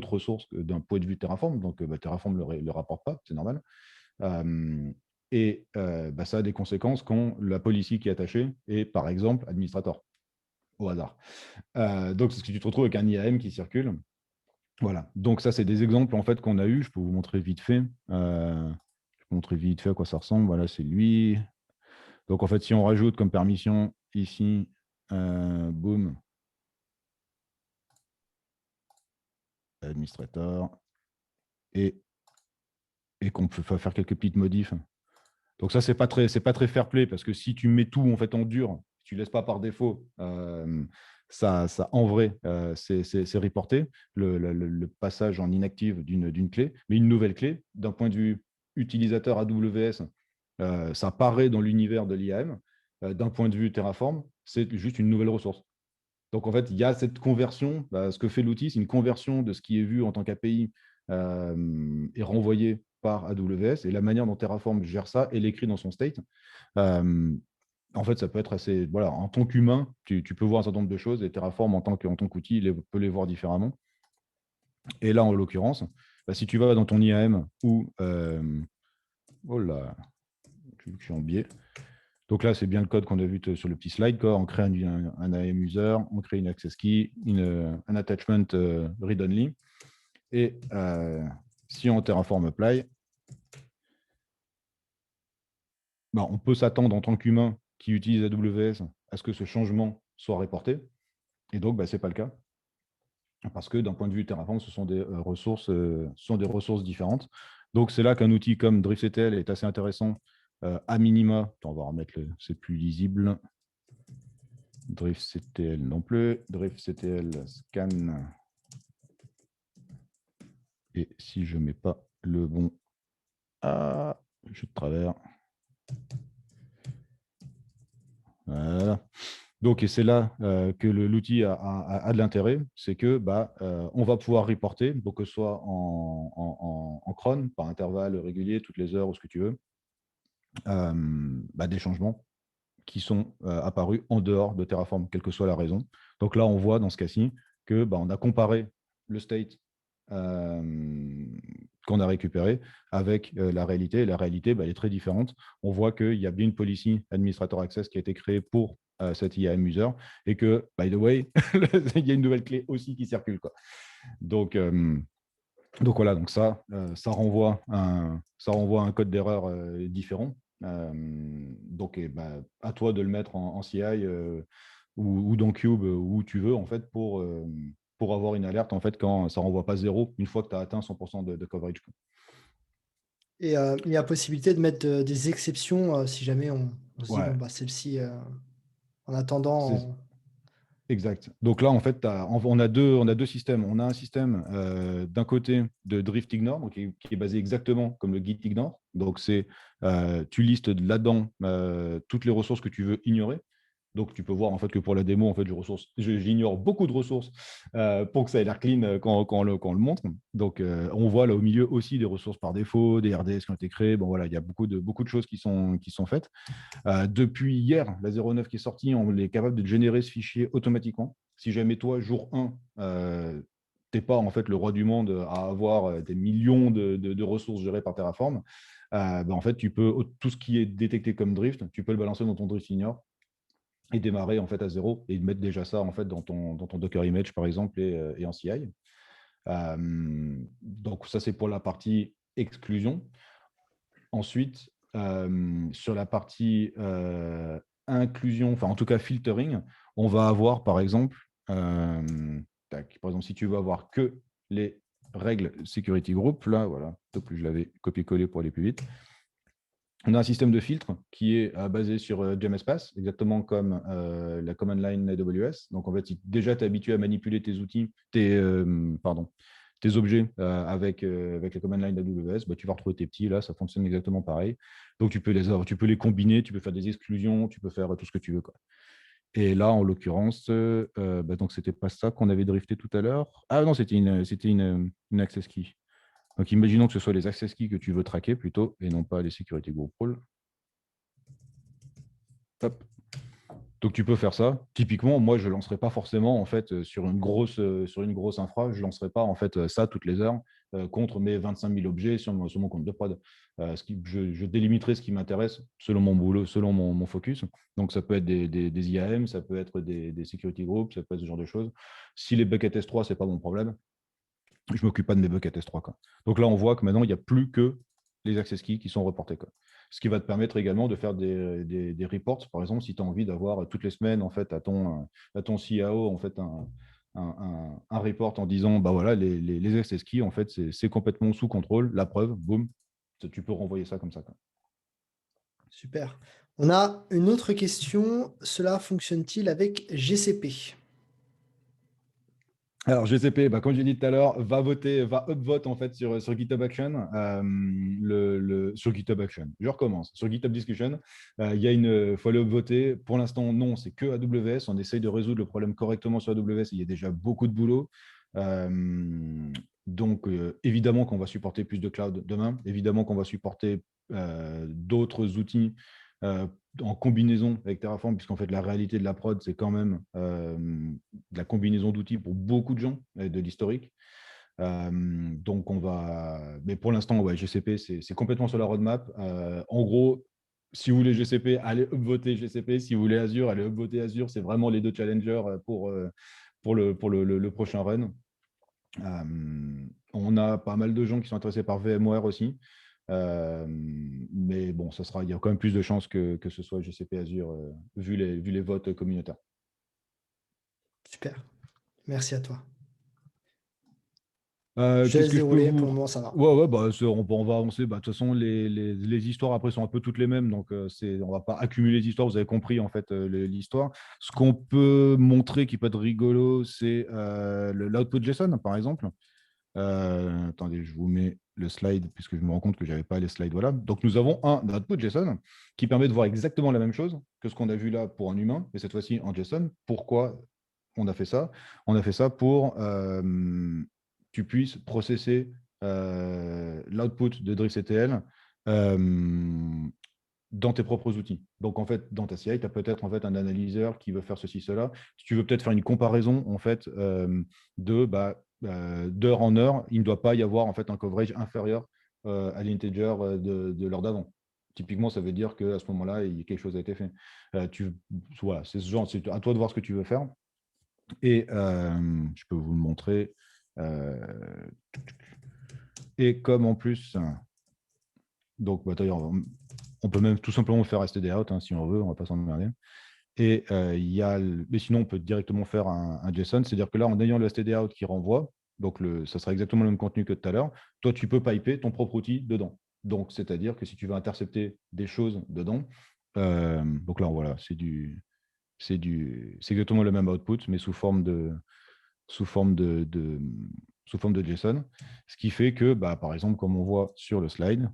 ressource d'un point de vue Terraform, donc Terraform ne le rapporte pas, c'est normal. Ça a des conséquences quand la policy qui est attachée est, par exemple, administrator, au hasard. Donc, c'est ce que tu te retrouves avec un IAM qui circule. Voilà. Donc, ça, c'est des exemples en fait qu'on a eu. Je peux vous montrer vite fait. Je peux vous montrer vite fait à quoi ça ressemble. Voilà, c'est lui. Donc, en fait, si on rajoute comme permission ici, boom, administrator, et qu'on peut faire quelques petites modifs. Donc ça, c'est pas très fair play, parce que si tu mets tout en fait en dur, tu ne laisses pas par défaut, ça en vrai, c'est reporté, le passage en inactive d'une clé, mais une nouvelle clé, d'un point de vue utilisateur AWS, ça apparaît dans l'univers de l'IAM. D'un point de vue Terraform, c'est juste une nouvelle ressource. Donc, en fait, il y a cette conversion. Ce que fait l'outil, c'est une conversion de ce qui est vu en tant qu'API et renvoyé par AWS. Et la manière dont Terraform gère ça et l'écrit dans son state, en fait, ça peut être assez… Voilà, en tant qu'humain, tu peux voir un certain nombre de choses, et Terraform, en tant qu'outil, il peut les voir différemment. Et là, en l'occurrence, si tu vas dans ton IAM ou… oh là, je suis en biais. Donc là, c'est bien le code qu'on a vu sur le petit slide. On crée un IAM user, on crée une access key, un attachment read-only. Et si on Terraform apply, on peut s'attendre en tant qu'humain qui utilise AWS à ce que ce changement soit reporté. Et donc, ce n'est pas le cas. Parce que d'un point de vue Terraform, ce sont des ressources différentes. Donc, c'est là qu'un outil comme DriftCTL est assez intéressant à minima. On va remettre c'est plus lisible. DriftCTL non plus. DriftCTL scan. Et si je ne mets pas le bon… Ah, je suis de travers. Voilà. Donc, et c'est là que l'outil a de l'intérêt, c'est que on va pouvoir reporter, donc que ce soit en cron, par intervalle régulier, toutes les heures ou ce que tu veux, des changements qui sont apparus en dehors de Terraform, quelle que soit la raison. Donc là, on voit dans ce cas-ci que on a comparé le state qu'on a récupéré avec la réalité. Et la réalité, elle est très différente. On voit qu'il y a bien une policy administrator access qui a été créée pour cet IAM user, et que, by the way, il y a une nouvelle clé aussi qui circule, quoi. Donc voilà, donc ça renvoie un code d'erreur différent. Donc à toi de le mettre en CI ou dans Cube, où tu veux, en fait, pour avoir une alerte, en fait, quand ça ne renvoie pas 0 une fois que tu as atteint 100% de coverage.
Et il y a possibilité de mettre des exceptions si jamais on se dit, celle-ci, en attendant…
Exact. Donc là, en fait, on a deux systèmes. On a un système d'un côté de drift ignore, donc qui est basé exactement comme le git ignore. Donc, tu listes là-dedans toutes les ressources que tu veux ignorer. Donc, tu peux voir en fait que pour la démo, en fait, j'ignore beaucoup de ressources pour que ça ait l'air clean quand on le montre. Donc, on voit là au milieu aussi des ressources par défaut, des RDS qui ont été créés. Bon, voilà, il y a beaucoup de choses qui sont faites. Depuis hier, la 09 qui est sortie, on est capable de générer ce fichier automatiquement. Si jamais toi, jour 1, tu n'es pas en fait le roi du monde à avoir des millions de ressources gérées par Terraform, en fait, tu peux, tout ce qui est détecté comme drift, tu peux le balancer dans ton drift ignore et démarrer en fait à zéro et mettre déjà ça en fait dans ton Docker image par exemple et en CI. Donc ça c'est pour la partie exclusion. Ensuite, sur la partie inclusion, enfin en tout cas filtering, on va avoir par exemple, si tu veux avoir que les règles security group, là voilà, donc je l'avais copié-collé pour aller plus vite. On a un système de filtre qui est basé sur JMSPass, exactement comme la command line AWS. Donc, en fait, si déjà tu es habitué à manipuler tes outils, tes objets avec la command line AWS, tu vas retrouver tes petits, là, ça fonctionne exactement pareil. Donc, tu peux les combiner, tu peux faire des exclusions, tu peux faire tout ce que tu veux, quoi. Et là, en l'occurrence, donc c'était pas ça qu'on avait drifté tout à l'heure. Ah non, c'était une access key. Donc, imaginons que ce soit les access keys que tu veux traquer plutôt, et non pas les security group roles. Hop. Donc, tu peux faire ça. Typiquement, moi, je ne lancerai pas forcément en fait, sur une grosse infra, je ne lancerai pas en fait, ça toutes les heures contre mes 25 000 objets sur mon compte de prod. Je délimiterai ce qui m'intéresse selon mon boulot, selon mon focus. Donc, ça peut être des IAM, ça peut être des security groups, ça peut être ce genre de choses. Si les buckets S3, ce n'est pas mon problème, je ne m'occupe pas de mes buckets S3. Quoi. Donc là, on voit que maintenant, il n'y a plus que les access keys qui sont reportés. Quoi. Ce qui va te permettre également de faire des reports. Par exemple, si tu as envie d'avoir toutes les semaines en fait, à ton CIO en fait, un report en disant voilà, les access keys, en fait, c'est complètement sous contrôle. La preuve, boum, tu peux renvoyer ça comme ça. Quoi.
Super. On a une autre question. Cela fonctionne-t-il avec GCP?
Alors, GCP, comme j'ai dit tout à l'heure, va upvote en fait sur GitHub Action. Sur GitHub Action, je recommence. Sur GitHub Discussion, il faut aller upvoter. Pour l'instant, non, c'est que AWS. On essaye de résoudre le problème correctement sur AWS. Il y a déjà beaucoup de boulot. Donc, évidemment qu'on va supporter plus de cloud demain. Évidemment qu'on va supporter d'autres outils en combinaison avec Terraform, puisqu'en fait, la réalité de la prod, c'est quand même de la combinaison d'outils pour beaucoup de gens, de l'historique. Donc, mais pour l'instant, ouais, GCP, c'est complètement sur la roadmap. En gros, si vous voulez GCP, allez upvoter GCP. Si vous voulez Azure, allez upvoter Azure. C'est vraiment les deux challengers pour le prochain run. On a pas mal de gens qui sont intéressés par VMware aussi. Mais bon, il y a quand même plus de chances que ce soit GCP Azure, vu les votes communautaires.
Super. Merci à toi.
Qu'est-ce que je peux
dérouler,
vous...
pour le moment, ça va.
Ouais, on va avancer. De toute façon, les histoires après sont un peu toutes les mêmes, donc on ne va pas accumuler les histoires. Vous avez compris en fait l'histoire. Ce qu'on peut montrer qui peut être rigolo, c'est l'output JSON, par exemple. Attendez, je vous mets le slide puisque je me rends compte que je n'avais pas les slides. Voilà. Donc, nous avons un output JSON qui permet de voir exactement la même chose que ce qu'on a vu là pour un humain, mais cette fois-ci en JSON. Pourquoi on a fait ça? On a fait ça pour tu puisses processer l'output de DriftCTL dans tes propres outils. Donc, en fait, dans ta CI, tu as peut-être en fait, un analyseur qui veut faire ceci, cela. Si tu veux peut-être faire une comparaison en fait, d'heure en heure, il ne doit pas y avoir en fait, un coverage inférieur à l'integer de l'heure d'avant. Typiquement, ça veut dire qu'à ce moment-là, quelque chose a été fait. Voilà, c'est ce genre, c'est à toi de voir ce que tu veux faire. Et je peux vous le montrer. Et comme en plus, donc d'ailleurs, on peut même tout simplement faire std-out hein, si on veut, on ne va pas s'emmerder. Et mais sinon, on peut directement faire un JSON, c'est-à-dire que là, en ayant le std-out qui renvoie, donc ça sera exactement le même contenu que tout à l'heure, toi, tu peux piper ton propre outil dedans. Donc, c'est-à-dire que si tu veux intercepter des choses dedans, donc là, voilà, c'est exactement le même output, mais sous forme de JSON, ce qui fait que, par exemple, comme on voit sur le slide,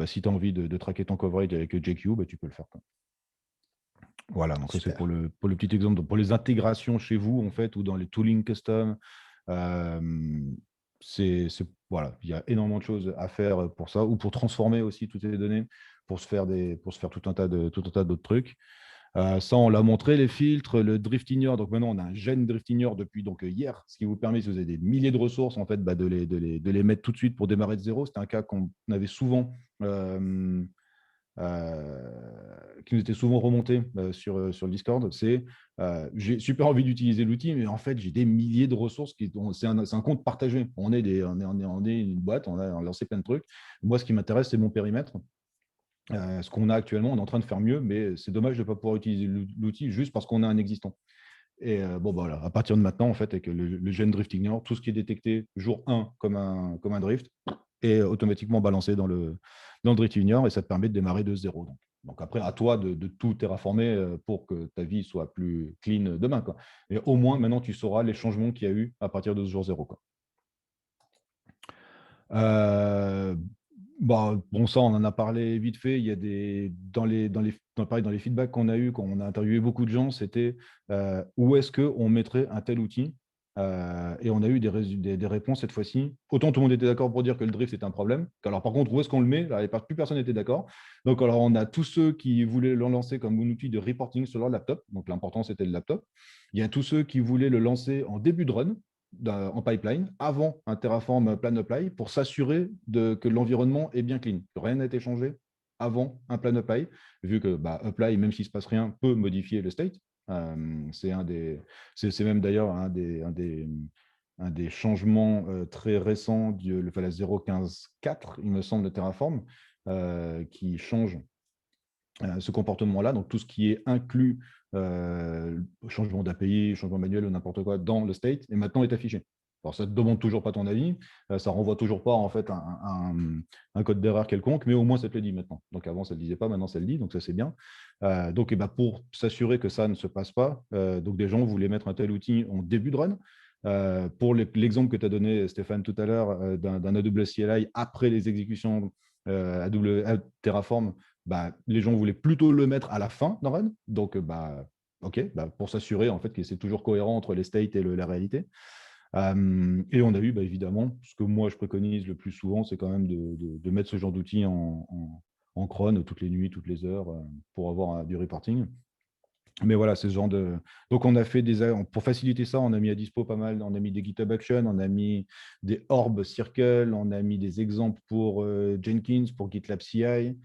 si tu as envie de traquer ton coverage avec JQ, tu peux le faire. Voilà, donc ça c'est
Super.
pour le petit exemple. Donc, pour les intégrations chez vous, en fait, ou dans les tooling custom, voilà, il y a énormément de choses à faire pour ça, ou pour transformer aussi toutes les données, pour se faire tout un tas d'autres trucs. Ça, on l'a montré, les filtres, le drift ignore. Donc maintenant, on a un gène drift ignore depuis hier, ce qui vous permet, si vous avez des milliers de ressources, en fait, de les mettre tout de suite pour démarrer de zéro. C'était un cas qu'on avait souvent, qui nous était souvent remonté sur le Discord. J'ai super envie d'utiliser l'outil, mais en fait, j'ai des milliers de ressources. C'est un compte partagé. On est une boîte, on a lancé plein de trucs. Moi, ce qui m'intéresse, c'est mon périmètre. Ce qu'on a actuellement, on est en train de faire mieux, mais c'est dommage de ne pas pouvoir utiliser l'outil juste parce qu'on a un existant. Et voilà, à partir de maintenant, en fait, avec le gène drift ignore, tout ce qui est détecté jour 1 comme un drift est automatiquement balancé dans le drift ignore et ça te permet de démarrer de zéro. Donc après, à toi de tout terraformer pour que ta vie soit plus clean demain, quoi. Et au moins, maintenant, tu sauras les changements qu'il y a eu à partir de ce jour 0, quoi. Bon, ça, on en a parlé vite fait. Il y a dans les feedbacks qu'on a eu quand on a interviewé beaucoup de gens, c'était où est-ce qu'on mettrait un tel outil. Et on a eu des réponses cette fois-ci. Autant tout le monde était d'accord pour dire que le drift est un problème. Alors par contre, où est-ce qu'on le met? Plus personne n'était d'accord. Donc alors on a tous ceux qui voulaient le lancer comme un outil de reporting sur leur laptop. Donc l'important c'était le laptop. Il y a tous ceux qui voulaient le lancer en début de run, en pipeline, avant un Terraform Plan Apply, pour s'assurer que l'environnement est bien clean, que rien n'a été changé avant un Plan Apply, vu que Apply, même s'il ne se passe rien, peut modifier le state. C'est même d'ailleurs un des changements très récents de la 0.15.4, il me semble, de Terraform, qui change ce comportement-là. Donc, tout ce qui est inclus, changement d'API, changement manuel ou n'importe quoi dans le state, et maintenant est affiché. Alors, ça ne te demande toujours pas ton avis, ça ne renvoie toujours pas en fait un code d'erreur quelconque, mais au moins ça te le dit maintenant. Donc, avant, ça ne le disait pas, maintenant ça le dit, donc ça c'est bien. Donc, pour s'assurer que ça ne se passe pas, donc des gens voulaient mettre un tel outil en début de run. Pour l'exemple que tu as donné, Stéphane, tout à l'heure, d'un AWS CLI après les exécutions Terraform, les gens voulaient plutôt le mettre à la fin d'un run. Donc, pour s'assurer en fait que c'est toujours cohérent entre les states et la réalité. Et on a eu évidemment, ce que moi je préconise le plus souvent, c'est quand même de mettre ce genre d'outil en cron toutes les nuits, toutes les heures pour avoir du reporting. Mais voilà, c'est ce genre de. Donc, on a fait pour faciliter ça, on a mis à dispo pas mal. On a mis des GitHub Actions, on a mis des Orb Circle, on a mis des exemples pour Jenkins, pour GitLab CI.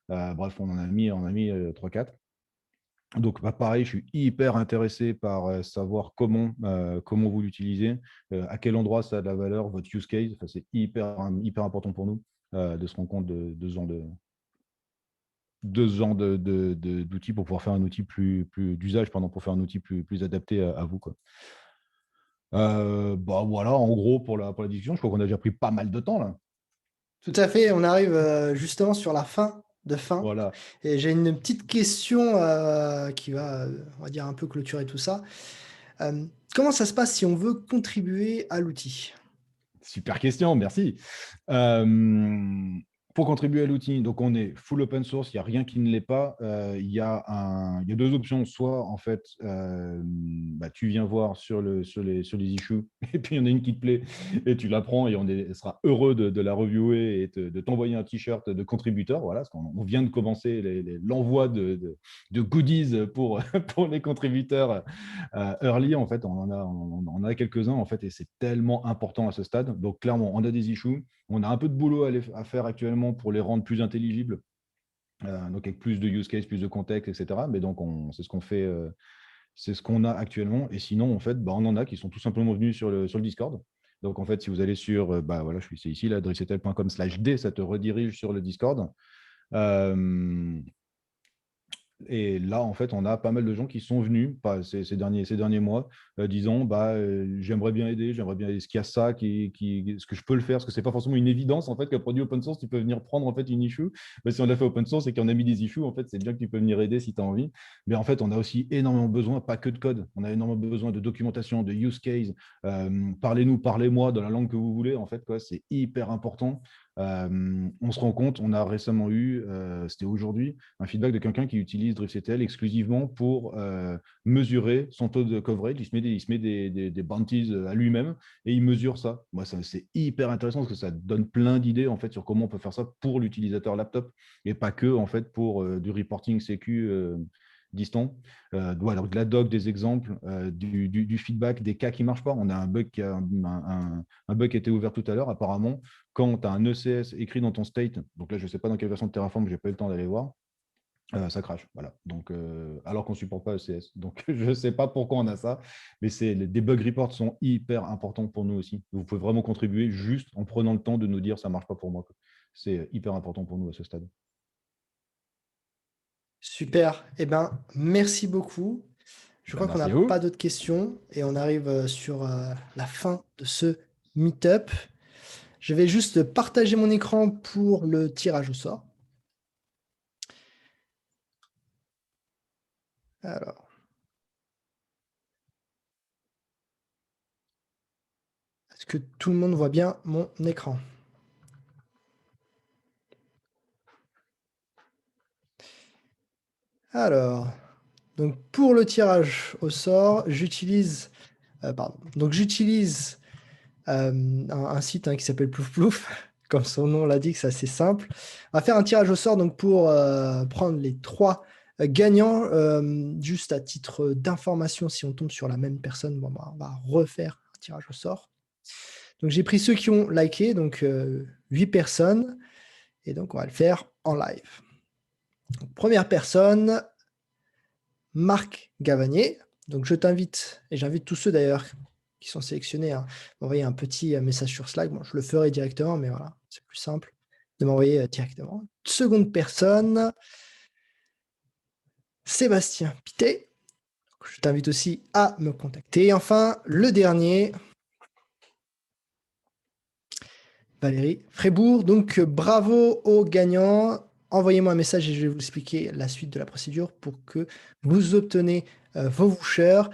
Bref, on en a mis 3-4. Donc, pareil, je suis hyper intéressé par savoir comment vous l'utilisez, à quel endroit ça a de la valeur, votre use case. Enfin, c'est hyper important pour nous de se rendre compte de ce genre d'outils pour pouvoir faire un outil plus d'usage, pour faire un outil plus adapté à vous, quoi. Voilà, en gros, pour la discussion, je crois qu'on a déjà pris pas mal de temps, là.
Tout à fait, on arrive justement sur la fin.
Voilà.
Et j'ai une petite question qui va, on va dire, un peu clôturer tout ça. Comment ça se passe si on veut contribuer à l'outil?
Super question, merci. Pour contribuer à l'outil, donc on est full open source, il n'y a rien qui ne l'est pas. Il y a deux options. Soit, en fait, tu viens voir sur les issues, et puis il y en a une qui te plaît, et tu la prends, et on sera heureux de la reviewer et de t'envoyer un t-shirt de contributeur. Voilà, parce qu'on vient de commencer l'envoi de goodies pour les contributeurs early. En fait, on en a quelques-uns, en fait, et c'est tellement important à ce stade. Donc, clairement, on a des issues. On a un peu de boulot à faire actuellement pour les rendre plus intelligibles, donc avec plus de use case, plus de contexte, etc. Mais donc, c'est ce qu'on fait, c'est ce qu'on a actuellement. Et sinon, en fait, on en a qui sont tout simplement venus sur le Discord. Donc, en fait, si vous allez sur, voilà, c'est ici, là, driftsetel.com/d, ça te redirige sur le Discord. Et là, en fait, on a pas mal de gens qui sont venus ces derniers mois, disant j'aimerais bien aider, est-ce qu'il y a ça, est-ce que je peux le faire? Parce que ce n'est pas forcément une évidence en fait, qu'un produit open source, tu peux venir prendre en fait une issue. Si on l'a fait open source et qu'on a mis des issues, en fait, c'est bien que tu peux venir aider si tu as envie. Mais en fait, on a aussi énormément besoin, pas que de code, on a énormément besoin de documentation, de use case. Parlez-moi dans la langue que vous voulez, en fait, c'est hyper important. On se rend compte, on a récemment eu, c'était aujourd'hui, un feedback de quelqu'un qui utilise DriftCTL exclusivement pour mesurer son taux de coverage. Il se met des bounties à lui-même et il mesure ça. Moi, c'est hyper intéressant parce que ça donne plein d'idées en fait sur comment on peut faire ça pour l'utilisateur laptop et pas que en fait pour du reporting sécu distant. Voilà, donc de la doc, des exemples, du feedback, des cas qui ne marchent pas. On a un bug qui a été ouvert tout à l'heure. Apparemment, quand tu as un ECS écrit dans ton state, donc là, je ne sais pas dans quelle version de Terraform, je n'ai pas eu le temps d'aller voir, ça crache. Voilà. Donc, alors qu'on ne supporte pas ECS. Donc, je ne sais pas pourquoi on a ça, mais des bug reports sont hyper importants pour nous aussi. Vous pouvez vraiment contribuer juste en prenant le temps de nous dire ça ne marche pas pour moi. C'est hyper important pour nous à ce stade.
Super. Eh ben, merci beaucoup. Je crois qu'on
Merci
n'a
à vous.
pas d'autres questions et on arrive sur la fin de ce meet-up. Je vais juste partager mon écran pour le tirage au sort. Alors. Est-ce que tout le monde voit bien mon écran? Alors, donc pour le tirage au sort, j'utilise un site qui s'appelle Plouf Plouf, comme son nom l'indique, c'est assez simple. On va faire un tirage au sort donc pour prendre les 3 gagnants. Juste à titre d'information, si on tombe sur la même personne, bon, on va refaire un tirage au sort. Donc j'ai pris ceux qui ont liké, donc 8 personnes, et donc on va le faire en live. Donc, première personne, Marc Gavanier. Donc je t'invite, et j'invite tous ceux d'ailleurs qui sont sélectionnés à m'envoyer un petit message sur Slack. Bon, je le ferai directement, mais voilà, c'est plus simple de m'envoyer directement. Seconde personne, Sébastien Pité. Je t'invite aussi à me contacter. Et enfin, le dernier, Valérie Frébourg. Donc bravo aux gagnants. Envoyez-moi un message et je vais vous expliquer la suite de la procédure pour que vous obtenez vos vouchers.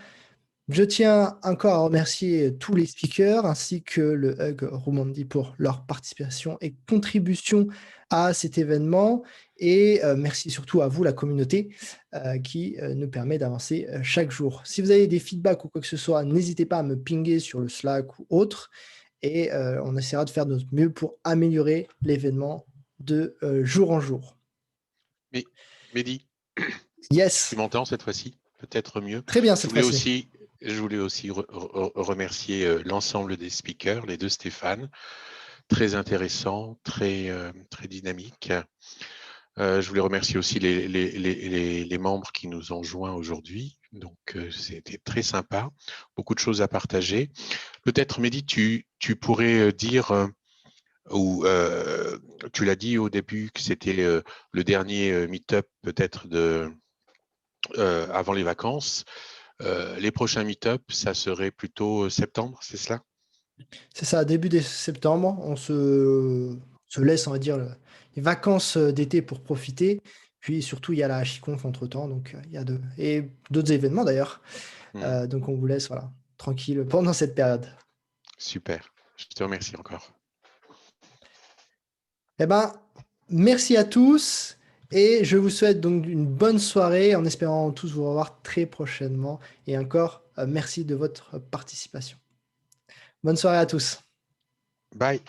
Je tiens encore à remercier tous les speakers ainsi que le Hug Romandie pour leur participation et contribution à cet événement. Et merci surtout à vous, la communauté, qui nous permet d'avancer chaque jour. Si vous avez des feedbacks ou quoi que ce soit, n'hésitez pas à me pinguer sur le Slack ou autre. Et on essaiera de faire de notre mieux pour améliorer l'événement de jour en jour.
Mais, Mehdi,
Yes.
tu m'entends cette fois-ci? Peut-être mieux.
Très bien cette fois-ci.
Je voulais aussi remercier l'ensemble des speakers, les 2 Stéphane, très intéressant, très dynamique. Je voulais remercier aussi les membres qui nous ont joints aujourd'hui. Donc, c'était très sympa, beaucoup de choses à partager. Peut-être, Mehdi, tu pourrais dire, ou tu l'as dit au début, que c'était le dernier meet-up peut-être avant les vacances. Les prochains meet-up, ça serait plutôt septembre, c'est cela?
C'est ça, début septembre, on se laisse, on va dire, les vacances d'été pour profiter. Puis surtout, il y a la HashiConf entre-temps, donc il y a et d'autres événements d'ailleurs. Donc on vous laisse tranquille pendant cette période.
Super, je te remercie encore.
Eh ben, merci à tous et je vous souhaite donc une bonne soirée en espérant tous vous revoir très prochainement. Et encore, merci de votre participation. Bonne soirée à tous.
Bye.